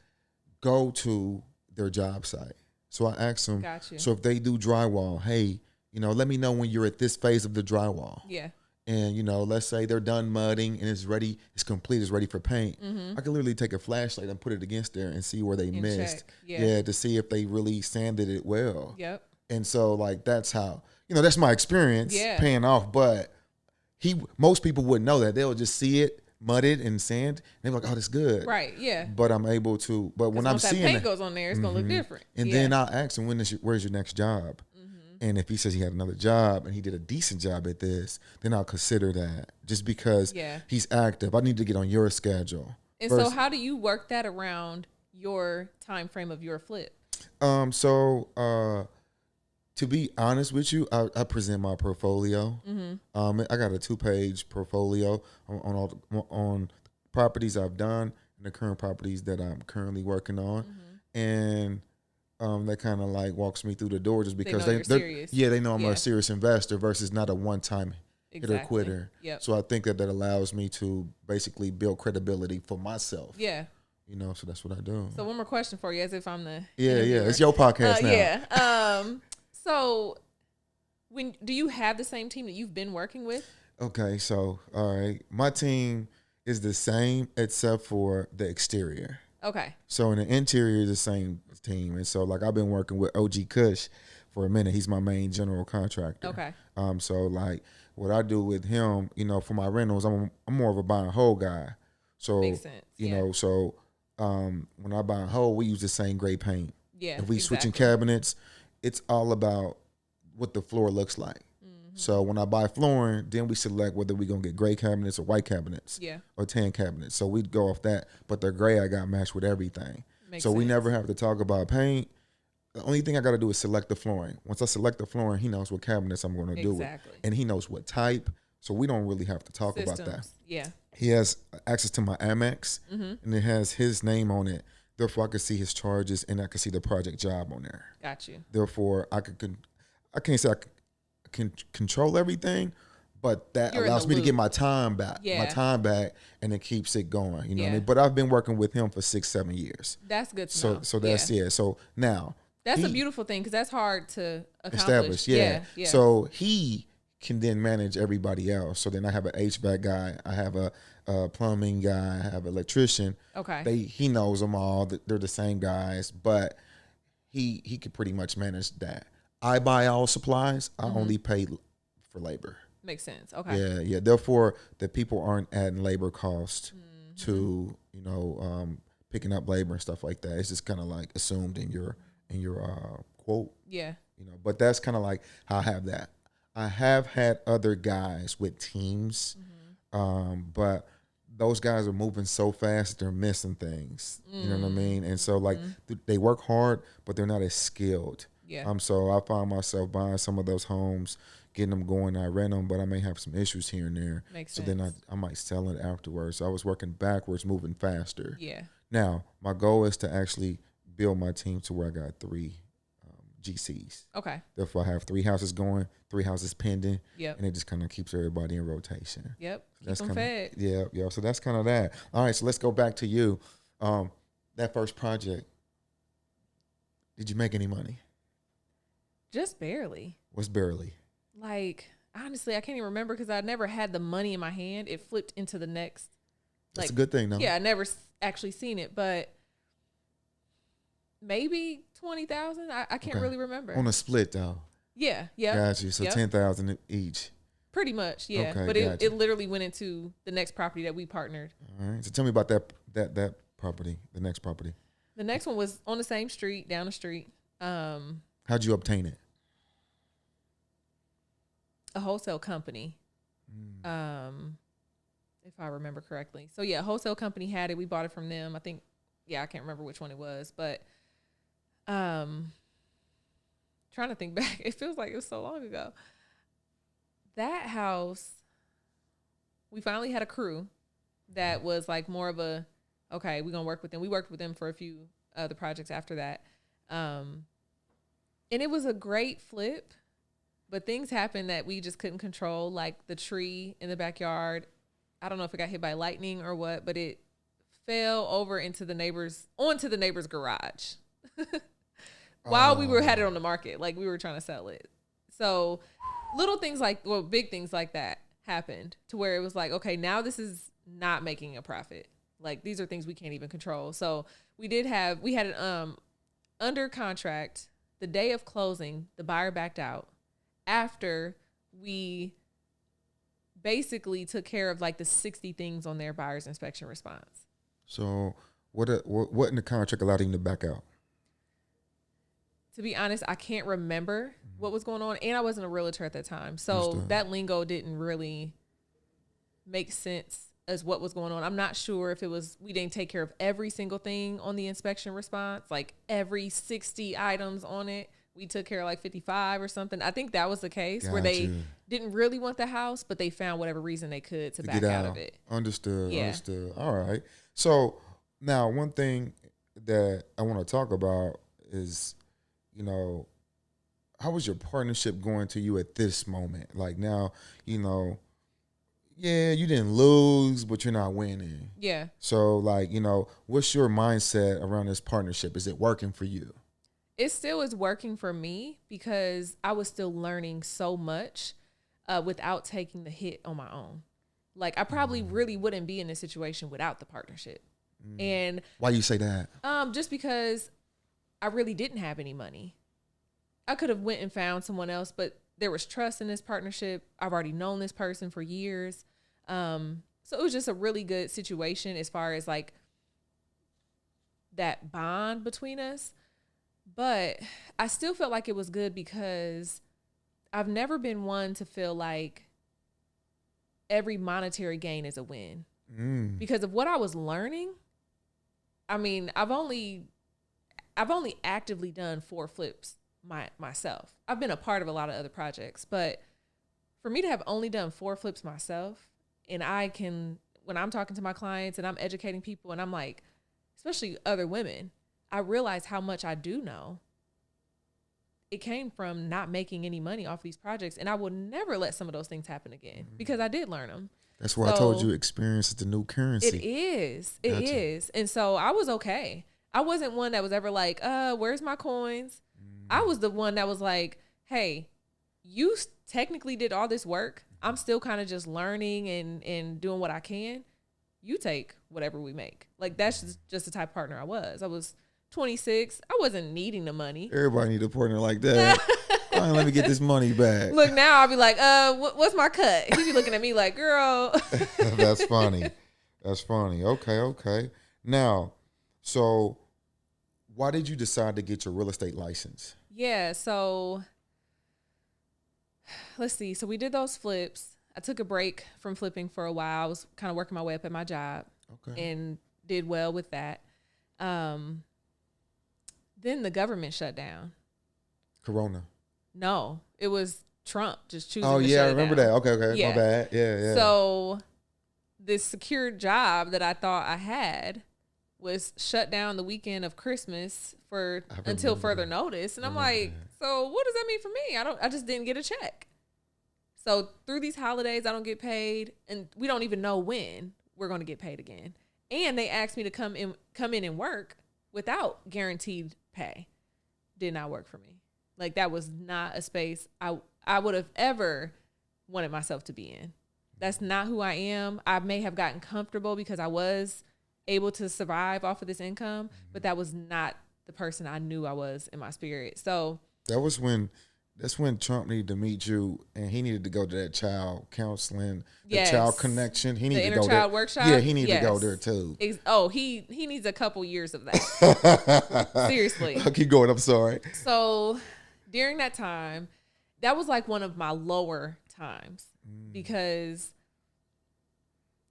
go to their job site. So I ask them, Got you. so if they do drywall, hey, let me know when you're at this phase of the drywall. Yeah. And, let's say they're done mudding and it's ready, it's complete, it's ready for paint. I can literally take a flashlight and put it against there and see where they missed. Check. Yeah. To see if they really sanded it well. Yep. And so, like, that's how, that's my experience paying off. But most people wouldn't know that. They'll just see it, mudded and sand, and they're like, oh, that's good. Right. Yeah. But I'm able to, but when I'm once that seeing paint it, goes on there, it's gonna look different. and then I'll ask him, where's your next job? And if he says he had another job and he did a decent job at this, then I'll consider that just because he's active. I need to get on your schedule. And so how do you work that around your time frame of your flip? To be honest with you, I present my portfolio. I got a 2-page portfolio on properties I've done and the current properties that I'm currently working on. And that kind of like walks me through the door just because they're serious. They know I'm a serious investor versus not a one-time hitter quitter. Yep. So I think that allows me to basically build credibility for myself. Yeah. So that's what I do. So one more question for you, as if I'm the interviewer. It's your podcast now. Yeah. So do you have the same team that you've been working with? Okay, so all right, my team is the same except for the exterior. Okay. So in the interior, the same team, and so like I've been working with OG Kush for a minute. He's my main general contractor. Okay. So like what I do with him, for my rentals, I'm more of a buy and hold guy. So makes sense. When I buy and hold, we use the same gray paint. Yeah. If we switching cabinets, it's all about what the floor looks like. So when I buy flooring, then we select whether we're going to get gray cabinets or white cabinets or tan cabinets. So we'd go off that. But the gray I got matched with everything. Makes so we sense. never have to talk about paint. The only thing I got to do is select the flooring. Once I select the flooring, he knows what cabinets I'm going to do it. And he knows what type. So we don't really have to talk about that. Yeah. He has access to my Amex, and it has his name on it. Therefore, I can see his charges, and I can see the project job on there. Got you. Therefore, I can't say I can control everything, but that allows me to get my time back. Yeah. My time back, and it keeps it going. You know what I Yeah. mean? But I've been working with him for 6-7 years. That's good to know. So that's So now that's a beautiful thing because that's hard to establish. accomplish. Yeah. So he can then manage everybody else. So then I have an HVAC guy, I have a plumbing guy, I have an electrician. Okay. He knows them all. They're the same guys, but he could pretty much manage that. I buy all supplies. I only pay for labor. Makes sense. Okay. Yeah. Therefore, the people aren't adding labor cost to picking up labor and stuff like that. It's just kind of like assumed in your quote. Yeah. But that's kind of like how I have that. I have had other guys with teams, but those guys are moving so fast that they're missing things. You know what I mean? And so like they work hard, but they're not as skilled. Yeah. So I find myself buying some of those homes, getting them going. I rent them, but I may have some issues here and there. Makes sense. sense. Then I might sell it afterwards. So I was working backwards, moving faster. Yeah. Now my goal is to actually build my team to where I got 3 GCs. Okay. Therefore, I have 3 houses going, 3 houses pending. Yep. And it just kind of keeps everybody in rotation. Yep. So that's Keep them fed. Yeah. So that's kind of that. All right. So let's go back to you. That first project, did you make any money? Just barely. What's barely? Like, honestly, I can't even remember because I never had the money in my hand. It flipped into the next. That's a good thing, though. Yeah, I never actually seen it, but maybe 20,000. I can't really remember. On a split, though. Yeah. Got you. So 10,000 each. Pretty much, yeah. Okay, but it literally went into the next property that we partnered. All right. So tell me about that property, the next property. The next one was on the same street, down the street. How'd you obtain it? A wholesale company. If I remember correctly. So yeah, a wholesale company had it. We bought it from them. I think, I can't remember which one it was, but trying to think back. It feels like it was so long ago. That house, we finally had a crew that was like more of a, okay, we're going to work with them. We worked with them for a few other projects after that. And it was a great flip, but things happened that we just couldn't control, like the tree in the backyard. I don't know if it got hit by lightning or what, but it fell over onto the neighbor's garage while we had it on the market. Like we were trying to sell it. So big ththings like that happened to where it was like, okay, now this is not making a profit. Like these are things we can't even control. So we had it under contract. The day of closing, the buyer backed out after we basically took care of like the 60 things on their buyer's inspection response. So what in the contract allowed him to back out? To be honest, I can't remember what was going on. And I wasn't a realtor at that time. So that lingo didn't really make sense as what was going on. I'm not sure if it was, we didn't take care of every single thing on the inspection response, like every 60 items on it. We took care of like 55 or something. I think that was the case where they didn't really want the house, but they found whatever reason they could to back out of it. Understood. All right. So now one thing that I want to talk about is, how was your partnership going to you at this moment? Like now, you didn't lose, but you're not winning. Yeah. So like, what's your mindset around this partnership? Is it working for you? It still is working for me because I was still learning so much without taking the hit on my own. Like I probably really wouldn't be in this situation without the partnership. And why you say that? Just because I really didn't have any money. I could have went and found someone else, but there was trust in this partnership. I've already known this person for years. So it was just a really good situation as far as like that bond between us. But I still felt like it was good because I've never been one to feel like every monetary gain is a win. Because of what I was learning. I mean, I've only actively done 4 flips myself. I've been a part of a lot of other projects, but for me to have only done 4 flips myself, and when I'm talking to my clients and I'm educating people and I'm like, especially other women, I realize how much I do know. It came from not making any money off these projects, and I will never let some of those things happen again because I did learn them. That's why I told you experience is the new currency. It is. It is. And so I was okay. I wasn't one that was ever like, where's my coins? I was the one that was like, hey, you technically did all this work. I'm still kind of just learning and doing what I can. You take whatever we make. Like, that's just the type of partner I was. I was 26. I wasn't needing the money. Everybody need a partner like that. Let me get this money back. Look, now I'll be like, what's my cut? He be looking at me like, girl. That's funny. That's funny. Okay. Now, so why did you decide to get your real estate license? Yeah, so let's see. So we did those flips. I took a break from flipping for a while. I was kind of working my way up at my job and did well with that. Then the government shut down. Corona. No, it was Trump just choosing to shut I it remember down. that. Okay. Yeah. My bad. Yeah. So this secure job that I thought I had was shut down the weekend of Christmas for I until remember further that. notice. And I I'm remember like, that. so what does that mean for me? I just didn't get a check. So through these holidays, I don't get paid, and we don't even know when we're going to get paid again. And they asked me to come in and work without guaranteed pay. Did not work for me. Like, that was not a space I would have ever wanted myself to be in. That's not who I am. I may have gotten comfortable because I was able to survive off of this income, but that was not the person I knew I was in my spirit. So that's when Trump needed to meet you, and he needed to go to that child counseling, the yes, child connection. He the needed to inner go child there. workshop. Yeah, he needed yes. to go there too. He needs a couple years of that. Seriously. Keep going. I'm sorry. So during that time, that was like one of my lower times because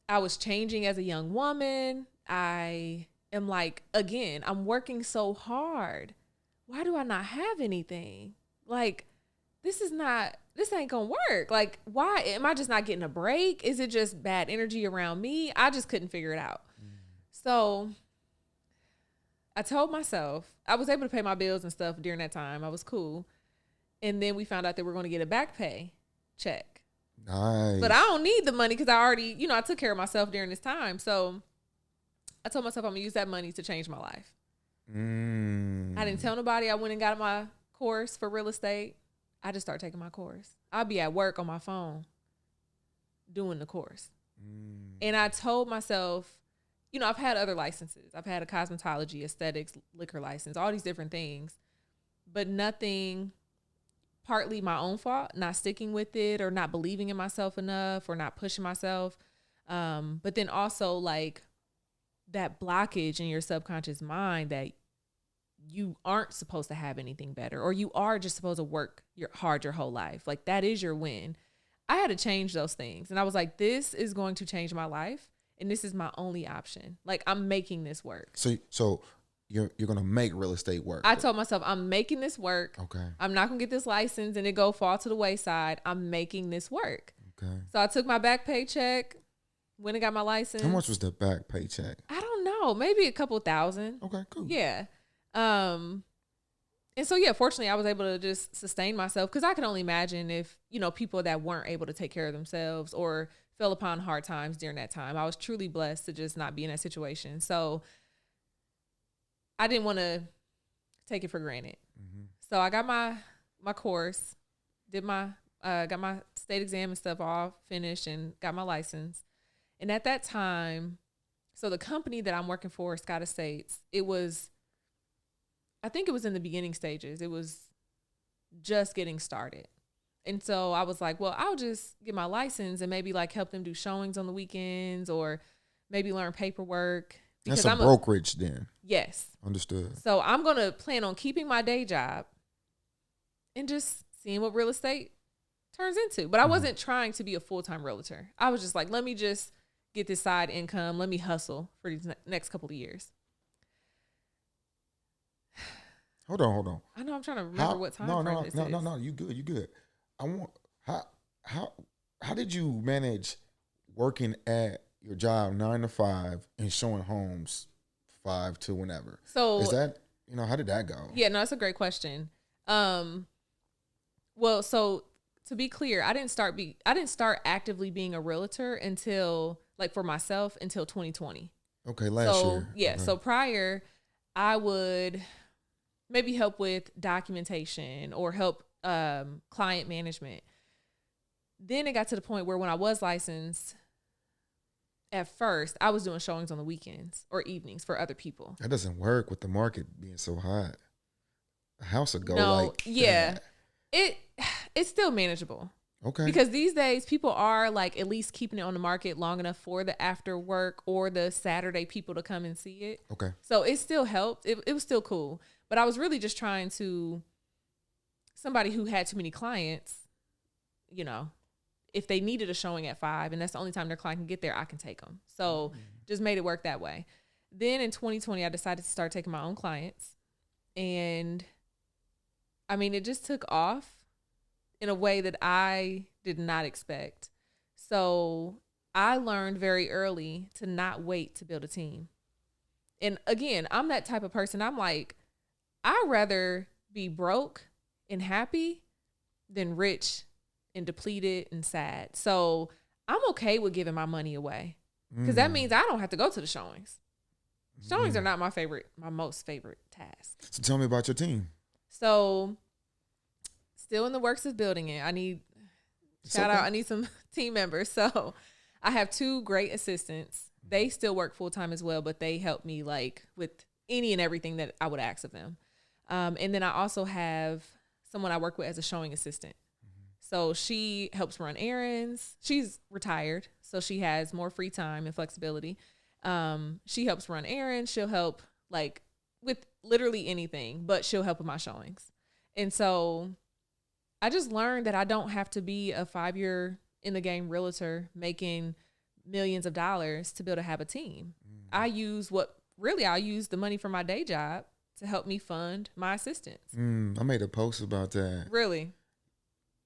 I was changing as a young woman. I am like, again, I'm working so hard. Why do I not have anything? Like, this ain't gonna work. Like, why am I just not getting a break? Is it just bad energy around me? I just couldn't figure it out. So I told myself, I was able to pay my bills and stuff during that time. I was cool. And then we found out that we're going to get a back pay check. Nice. But I don't need the money because I already, I took care of myself during this time. So I told myself I'm going to use that money to change my life. I didn't tell nobody. I went and got my course for real estate. I just started taking my course. I'll be at work on my phone doing the course. And I told myself, I've had other licenses. I've had a cosmetology, aesthetics, liquor license, all these different things, but nothing, partly my own fault, not sticking with it or not believing in myself enough or not pushing myself. But then also like that blockage in your subconscious mind that you aren't supposed to have anything better, or you are just supposed to work hard your whole life. Like, that is your win. I had to change those things. And I was like, this is going to change my life. And this is my only option. Like, I'm making this work. So you're going to make real estate work. I told myself, I'm making this work. Okay. I'm not going to get this license and it fall to the wayside. I'm making this work. Okay. So I took my back paycheck, went and got my license. How much was the back paycheck? I don't know. Maybe a couple thousand. Okay, cool. Yeah. And so, yeah, fortunately I was able to just sustain myself, because I can only imagine if, people that weren't able to take care of themselves or fell upon hard times during that time. I was truly blessed to just not be in that situation. So I didn't want to take it for granted. So I got my course, did got my state exam and stuff all finished and got my license. And at that time, so the company that I'm working for, Scott Estates, I think it was in the beginning stages. It was just getting started. And so I was like, well, I'll just get my license and maybe like help them do showings on the weekends or maybe learn paperwork. That's a brokerage then. Yes. Understood. So I'm going to plan on keeping my day job and just seeing what real estate turns into. But I wasn't trying to be a full-time realtor. I was just like, let me just get this side income. Let me hustle for these next couple of years. Hold on. I know I'm trying to remember what time frame this is. No. You good. I want how did you manage working at your job 9 to 5 and showing homes 5 to whenever? So is that how did that go? Yeah, no, that's a great question. Well, so to be clear, I didn't start actively being a realtor until for myself until 2020. Okay, last year. Yeah, Okay. so prior I would maybe help with documentation or help client management. Then it got to the point where when I was licensed, at first I was doing showings on the weekends or evenings for other people. That doesn't work with the market being so hot. A house would go that. That. It's still manageable. Okay. Because these days people are at least keeping it on the market long enough for the after work or the Saturday people to come and see it. Okay. So it still helped. It was still cool. But I was really just trying to, somebody who had too many clients, if they needed a showing at 5 and that's the only time their client can get there, I can take them. So just made it work that way. Then in 2020, I decided to start taking my own clients. And it just took off in a way that I did not expect. So I learned very early to not wait to build a team. And again, I'm that type of person. I'm like, I'd rather be broke and happy than rich and depleted and sad. So I'm okay with giving my money away because that means I don't have to go to the showings. Showings are not my most favorite task. So tell me about your team. So still in the works of building it. I need some team members. So I have 2 great assistants. They still work full time as well, but they help me like with any and everything that I would ask of them. And then I also have someone I work with as a showing assistant. So she helps run errands. She's retired, so she has more free time and flexibility. She helps run errands. She'll help like with literally anything, but she'll help with my showings. And so I just learned that I don't have to be a 5-year in the game realtor making millions of dollars to be able to have a team. I'll use the money from my day job to help me fund my assistants. I made a post about that. Really?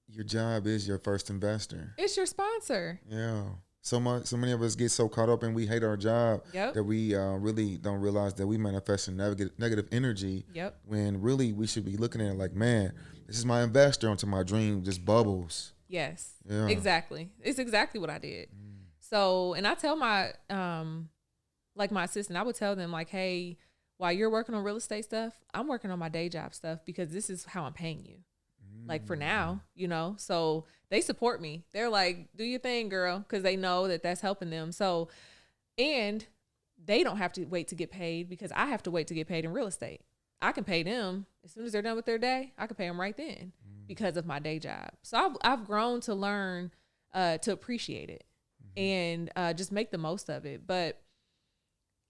Your job is your first investor. It's your sponsor. Yeah. So many of us get so caught up and we hate our job that we really don't realize that we manifest negative energy. When really we should be looking at it like, man, this is my investor until my dream just bubbles. Yes. Yeah. Exactly. It's exactly what I did. So, and I tell my my assistant, I would tell them like, hey, while you're working on real estate stuff, I'm working on my day job stuff because this is how I'm paying you. Like for now, so they support me. They're like, do your thing, girl. Cause they know that that's helping them. So, and they don't have to wait to get paid because I have to wait to get paid in real estate. I can pay them as soon as they're done with their day. I can pay them right then because of my day job. So I've grown to learn to appreciate it and just make the most of it. But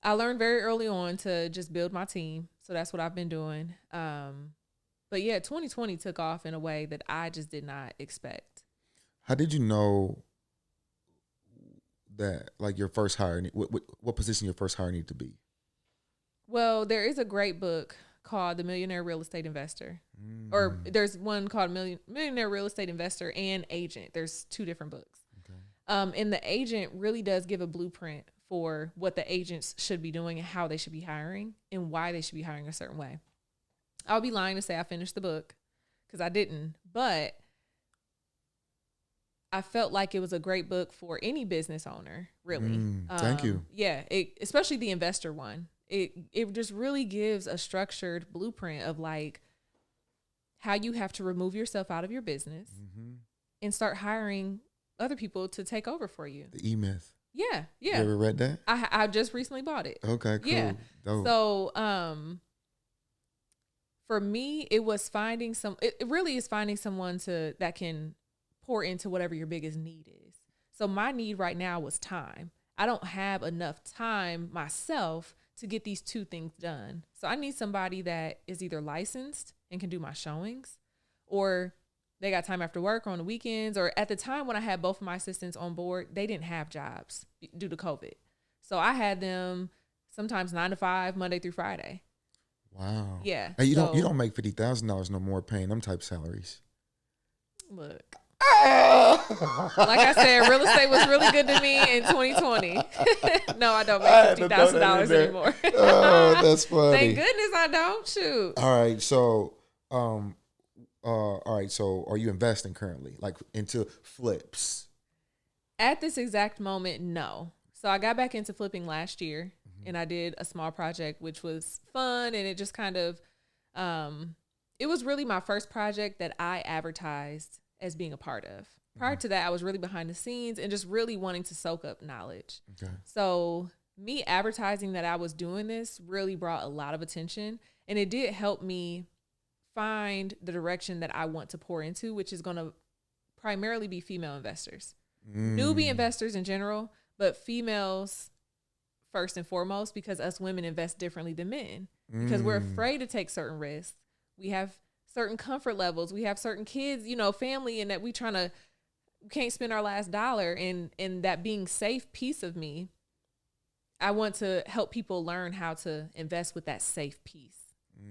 I learned very early on to just build my team. So that's what I've been doing. But yeah, 2020 took off in a way that I just did not expect. How did you know that like your first hire, what position your first hire needed to be? Well, there is a great book called The Millionaire Real Estate Investor. Or there's one called Millionaire Real Estate Investor and Agent. There's 2 different books. Okay. And the agent really does give a blueprint for what the agents should be doing and how they should be hiring and why they should be hiring a certain way. I'll be lying to say I finished the book because I didn't, but I felt like it was a great book for any business owner, really. Thank you. Yeah, especially the investor one. It just really gives a structured blueprint of like how you have to remove yourself out of your business and start hiring other people to take over for you. The E-Myth. Yeah. You ever read that? I just recently bought it. Okay, cool. Yeah. Dope. So, for me, it really is finding someone that can pour into whatever your biggest need is. So my need right now was time. I don't have enough time myself to get these 2 things done. So I need somebody that is either licensed and can do my showings, or they got time after work or on the weekends, or at the time when I had both of my assistants on board, they didn't have jobs due to COVID. So I had them sometimes 9 to 5, Monday through Friday. Wow. Yeah. Hey, you don't make $50,000 no more paying them type salaries. Look. Like I said, real estate was really good to me in 2020. No, I don't make $50,000 anymore. Oh, that's funny. Thank goodness I don't. Shoot. All right. So, So are you investing currently, like into flips? At this exact moment, no. So I got back into flipping last year. And I did a small project, which was fun. And it just kind of, it was really my first project that I advertised as being a part of. Prior to that, I was really behind the scenes and just really wanting to soak up knowledge. Okay. So me advertising that I was doing this really brought a lot of attention. And it did help me find the direction that I want to pour into, which is going to primarily be female investors. Newbie investors in general, but females first and foremost, because us women invest differently than men because we're afraid to take certain risks. We have certain comfort levels. We have certain kids, family, and that we can't spend our last dollar. And that being safe piece of me, I want to help people learn how to invest with that safe piece.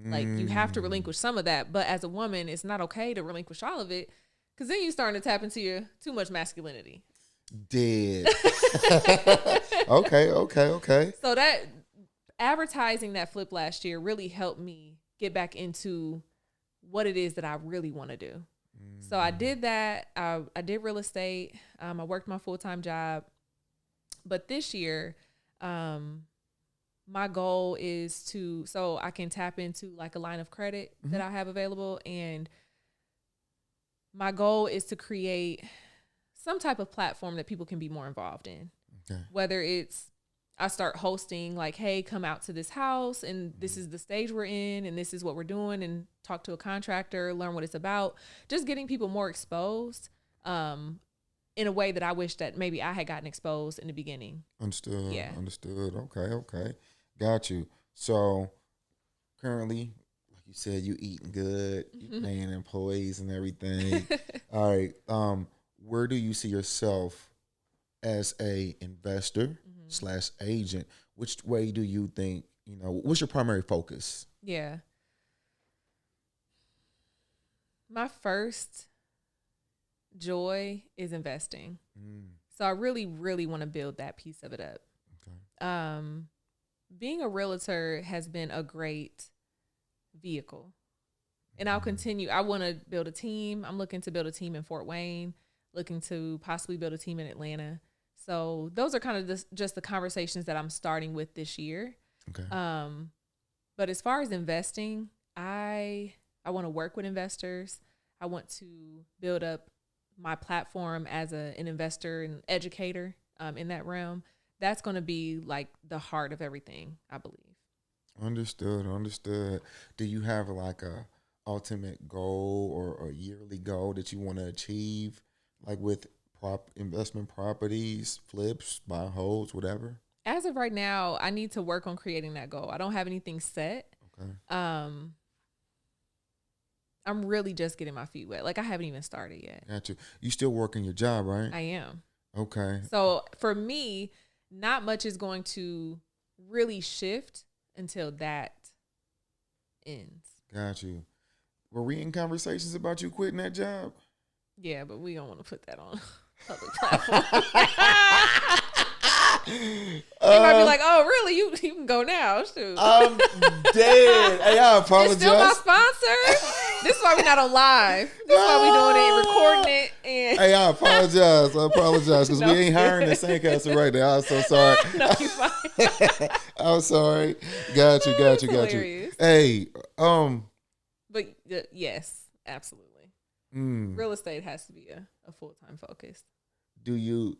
Like you have to relinquish some of that, but as a woman, it's not okay to relinquish all of it because then you're starting to tap into your too much masculinity. Dead. Okay. So that advertising that flip last year really helped me get back into what it is that I really want to do. So I did that. I did real estate. I worked my full-time job. But this year, my goal is so I can tap into like a line of credit that I have available. And my goal is to create some type of platform that people can be more involved in. Okay. Whether it's I start hosting like, hey, come out to this house and this is the stage we're in and this is what we're doing, and talk to a contractor, learn what it's about. Just getting people more exposed in a way that I wish that maybe I had gotten exposed in the beginning. Understood. Yeah. Understood. Okay. Got you. So currently, like you said, you eating good, you paying employees and everything. All right. Where do you see yourself as a investor / agent? Which way do you think, what's your primary focus? Yeah. My first joy is investing. So I really, really want to build that piece of it up. Okay. Being a realtor has been a great vehicle. And I'll continue. I want to build a team. I'm looking to build a team in Fort Wayne, looking to possibly build a team in Atlanta. So those are kind of just the conversations that I'm starting with this year. Okay. But as far as investing, I want to work with investors. I want to build up my platform as an investor and educator in that realm. That's going to be like the heart of everything, I believe. Understood. Do you have like a ultimate goal or a yearly goal that you want to achieve, like with investment properties, flips, buy holds, whatever? As of right now, I need to work on creating that goal. I don't have anything set. Okay. I'm really just getting my feet wet. Like I haven't even started yet. Got you. You still working your job, right? I am. Okay. So for me, not much is going to really shift until that ends. Got you. Were we in conversations about you quitting that job? Yeah, but we don't want to put that on public platform. They might be like, "Oh, really? You can go now." Shoot. I'm dead. Hey, I apologize. It's still my sponsor. This is why we're not on live. This is why we're doing it, recording it. And hey, I apologize because we ain't hiring the Sandcastle right now. I'm so sorry. No, you fine. I'm sorry. Got you. Hey, But yes, absolutely. Real estate has to be a full-time focus. Do you?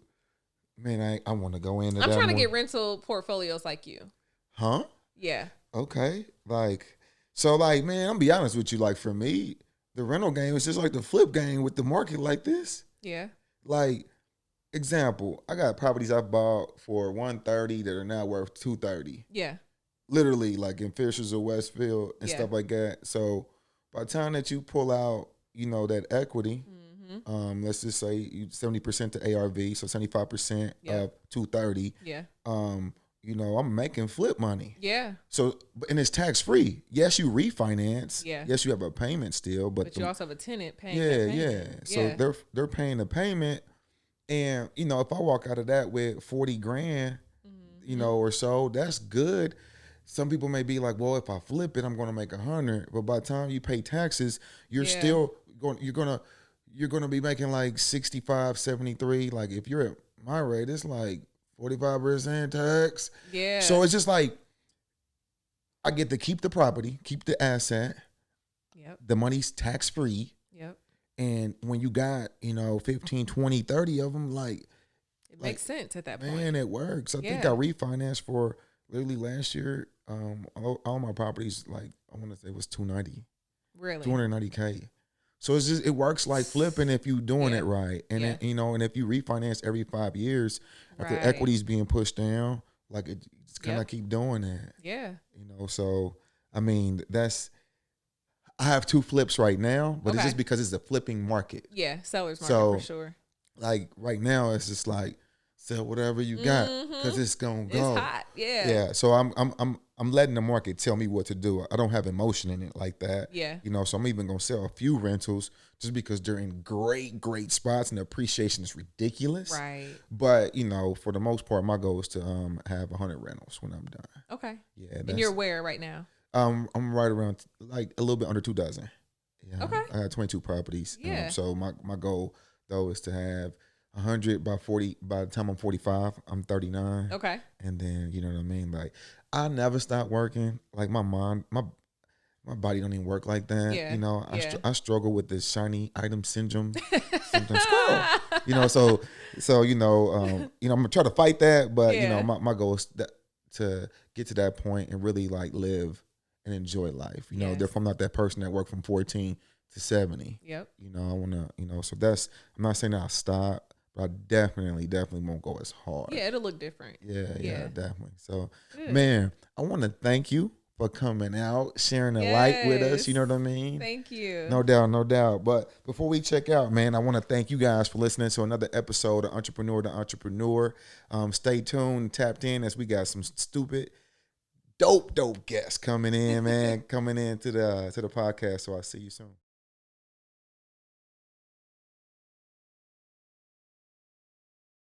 Man, I want to go into that. I'm trying to get rental portfolios like you. Huh? Yeah. Okay. Man, I'm gonna be honest with you. Like for me, the rental game is just like the flip game with the market like this. Yeah. Like, example, I got properties I bought for $130 that are now worth $230. Yeah. Literally, like in Fishers or Westfield and stuff like that. So by the time that you pull out, that equity. Let's just say 70% to ARV, so 75% of 230. Yeah. I'm making flip money. Yeah. So, and it's tax free. Yes, you refinance. Yeah. Yes, you have a payment still, but you also have a tenant paying. Yeah. So they're paying the payment, and if I walk out of that with 40 grand, or so, that's good. Some people may be like, well, if I flip it, I'm going to make 100. But by the time you pay taxes, you're going to be making like 65, 73. Like if you're at my rate, it's like 45% tax. Yeah. So it's just like, I get to keep the property, keep the asset. Yep. The money's tax free. Yep. And when you got, 15, 20, 30 of them, like. It makes sense at that point. Man, it works. I think I refinanced for literally last year. All my properties, like I want to say it was 290. Really? 290K. So it works like flipping if you doing it right. And then, and if you refinance every 5 years after equity's being pushed down, like it's kind of keep doing that. Yeah. So I mean, I have 2 flips right now, but it's just because it's a flipping market. Yeah, seller's market for sure. Like right now it's just like sell whatever you got because it's gonna It's go. hot. Yeah. Yeah. So I'm letting the market tell me what to do. I don't have emotion in it like that. Yeah. You know, so I'm even gonna sell a few rentals just because they're in great spots and the appreciation is ridiculous. Right. But you know, for the most part, my goal is to have 100 rentals when I'm done. Okay. Yeah. And you're where right now? I'm right around like a little bit under 2 dozen. Yeah. Okay. I had 22 properties. Yeah. So my goal though is to have 100 by 40. By the time I'm 45, I'm 39. Okay. And then you know what I mean. Like I never stop working. Like my body don't even work like that. Yeah. You know, Yeah. I struggle with this shiny item syndrome. Sometimes squirrel. You know, so you know, I'm gonna try to fight that, but you know, my goal is to get to that point and really like live and enjoy life. You know, Yes. therefore I'm not that person that worked from 14 to 70. Yep. You know, I wanna, you know, so that's I'm not saying that I'll stop, but I definitely won't go as hard. Yeah, it'll look different. Yeah, definitely. So Good. man, I wanna thank you for coming out, sharing the light with us. You know what I mean? Thank you. No doubt. But before we check out, man, I want to thank you guys for listening to another episode of Entrepreneur to Entrepreneur. Stay tuned, tapped in as we got some stupid, dope guests coming in, man, coming into the podcast. So I'll see you soon.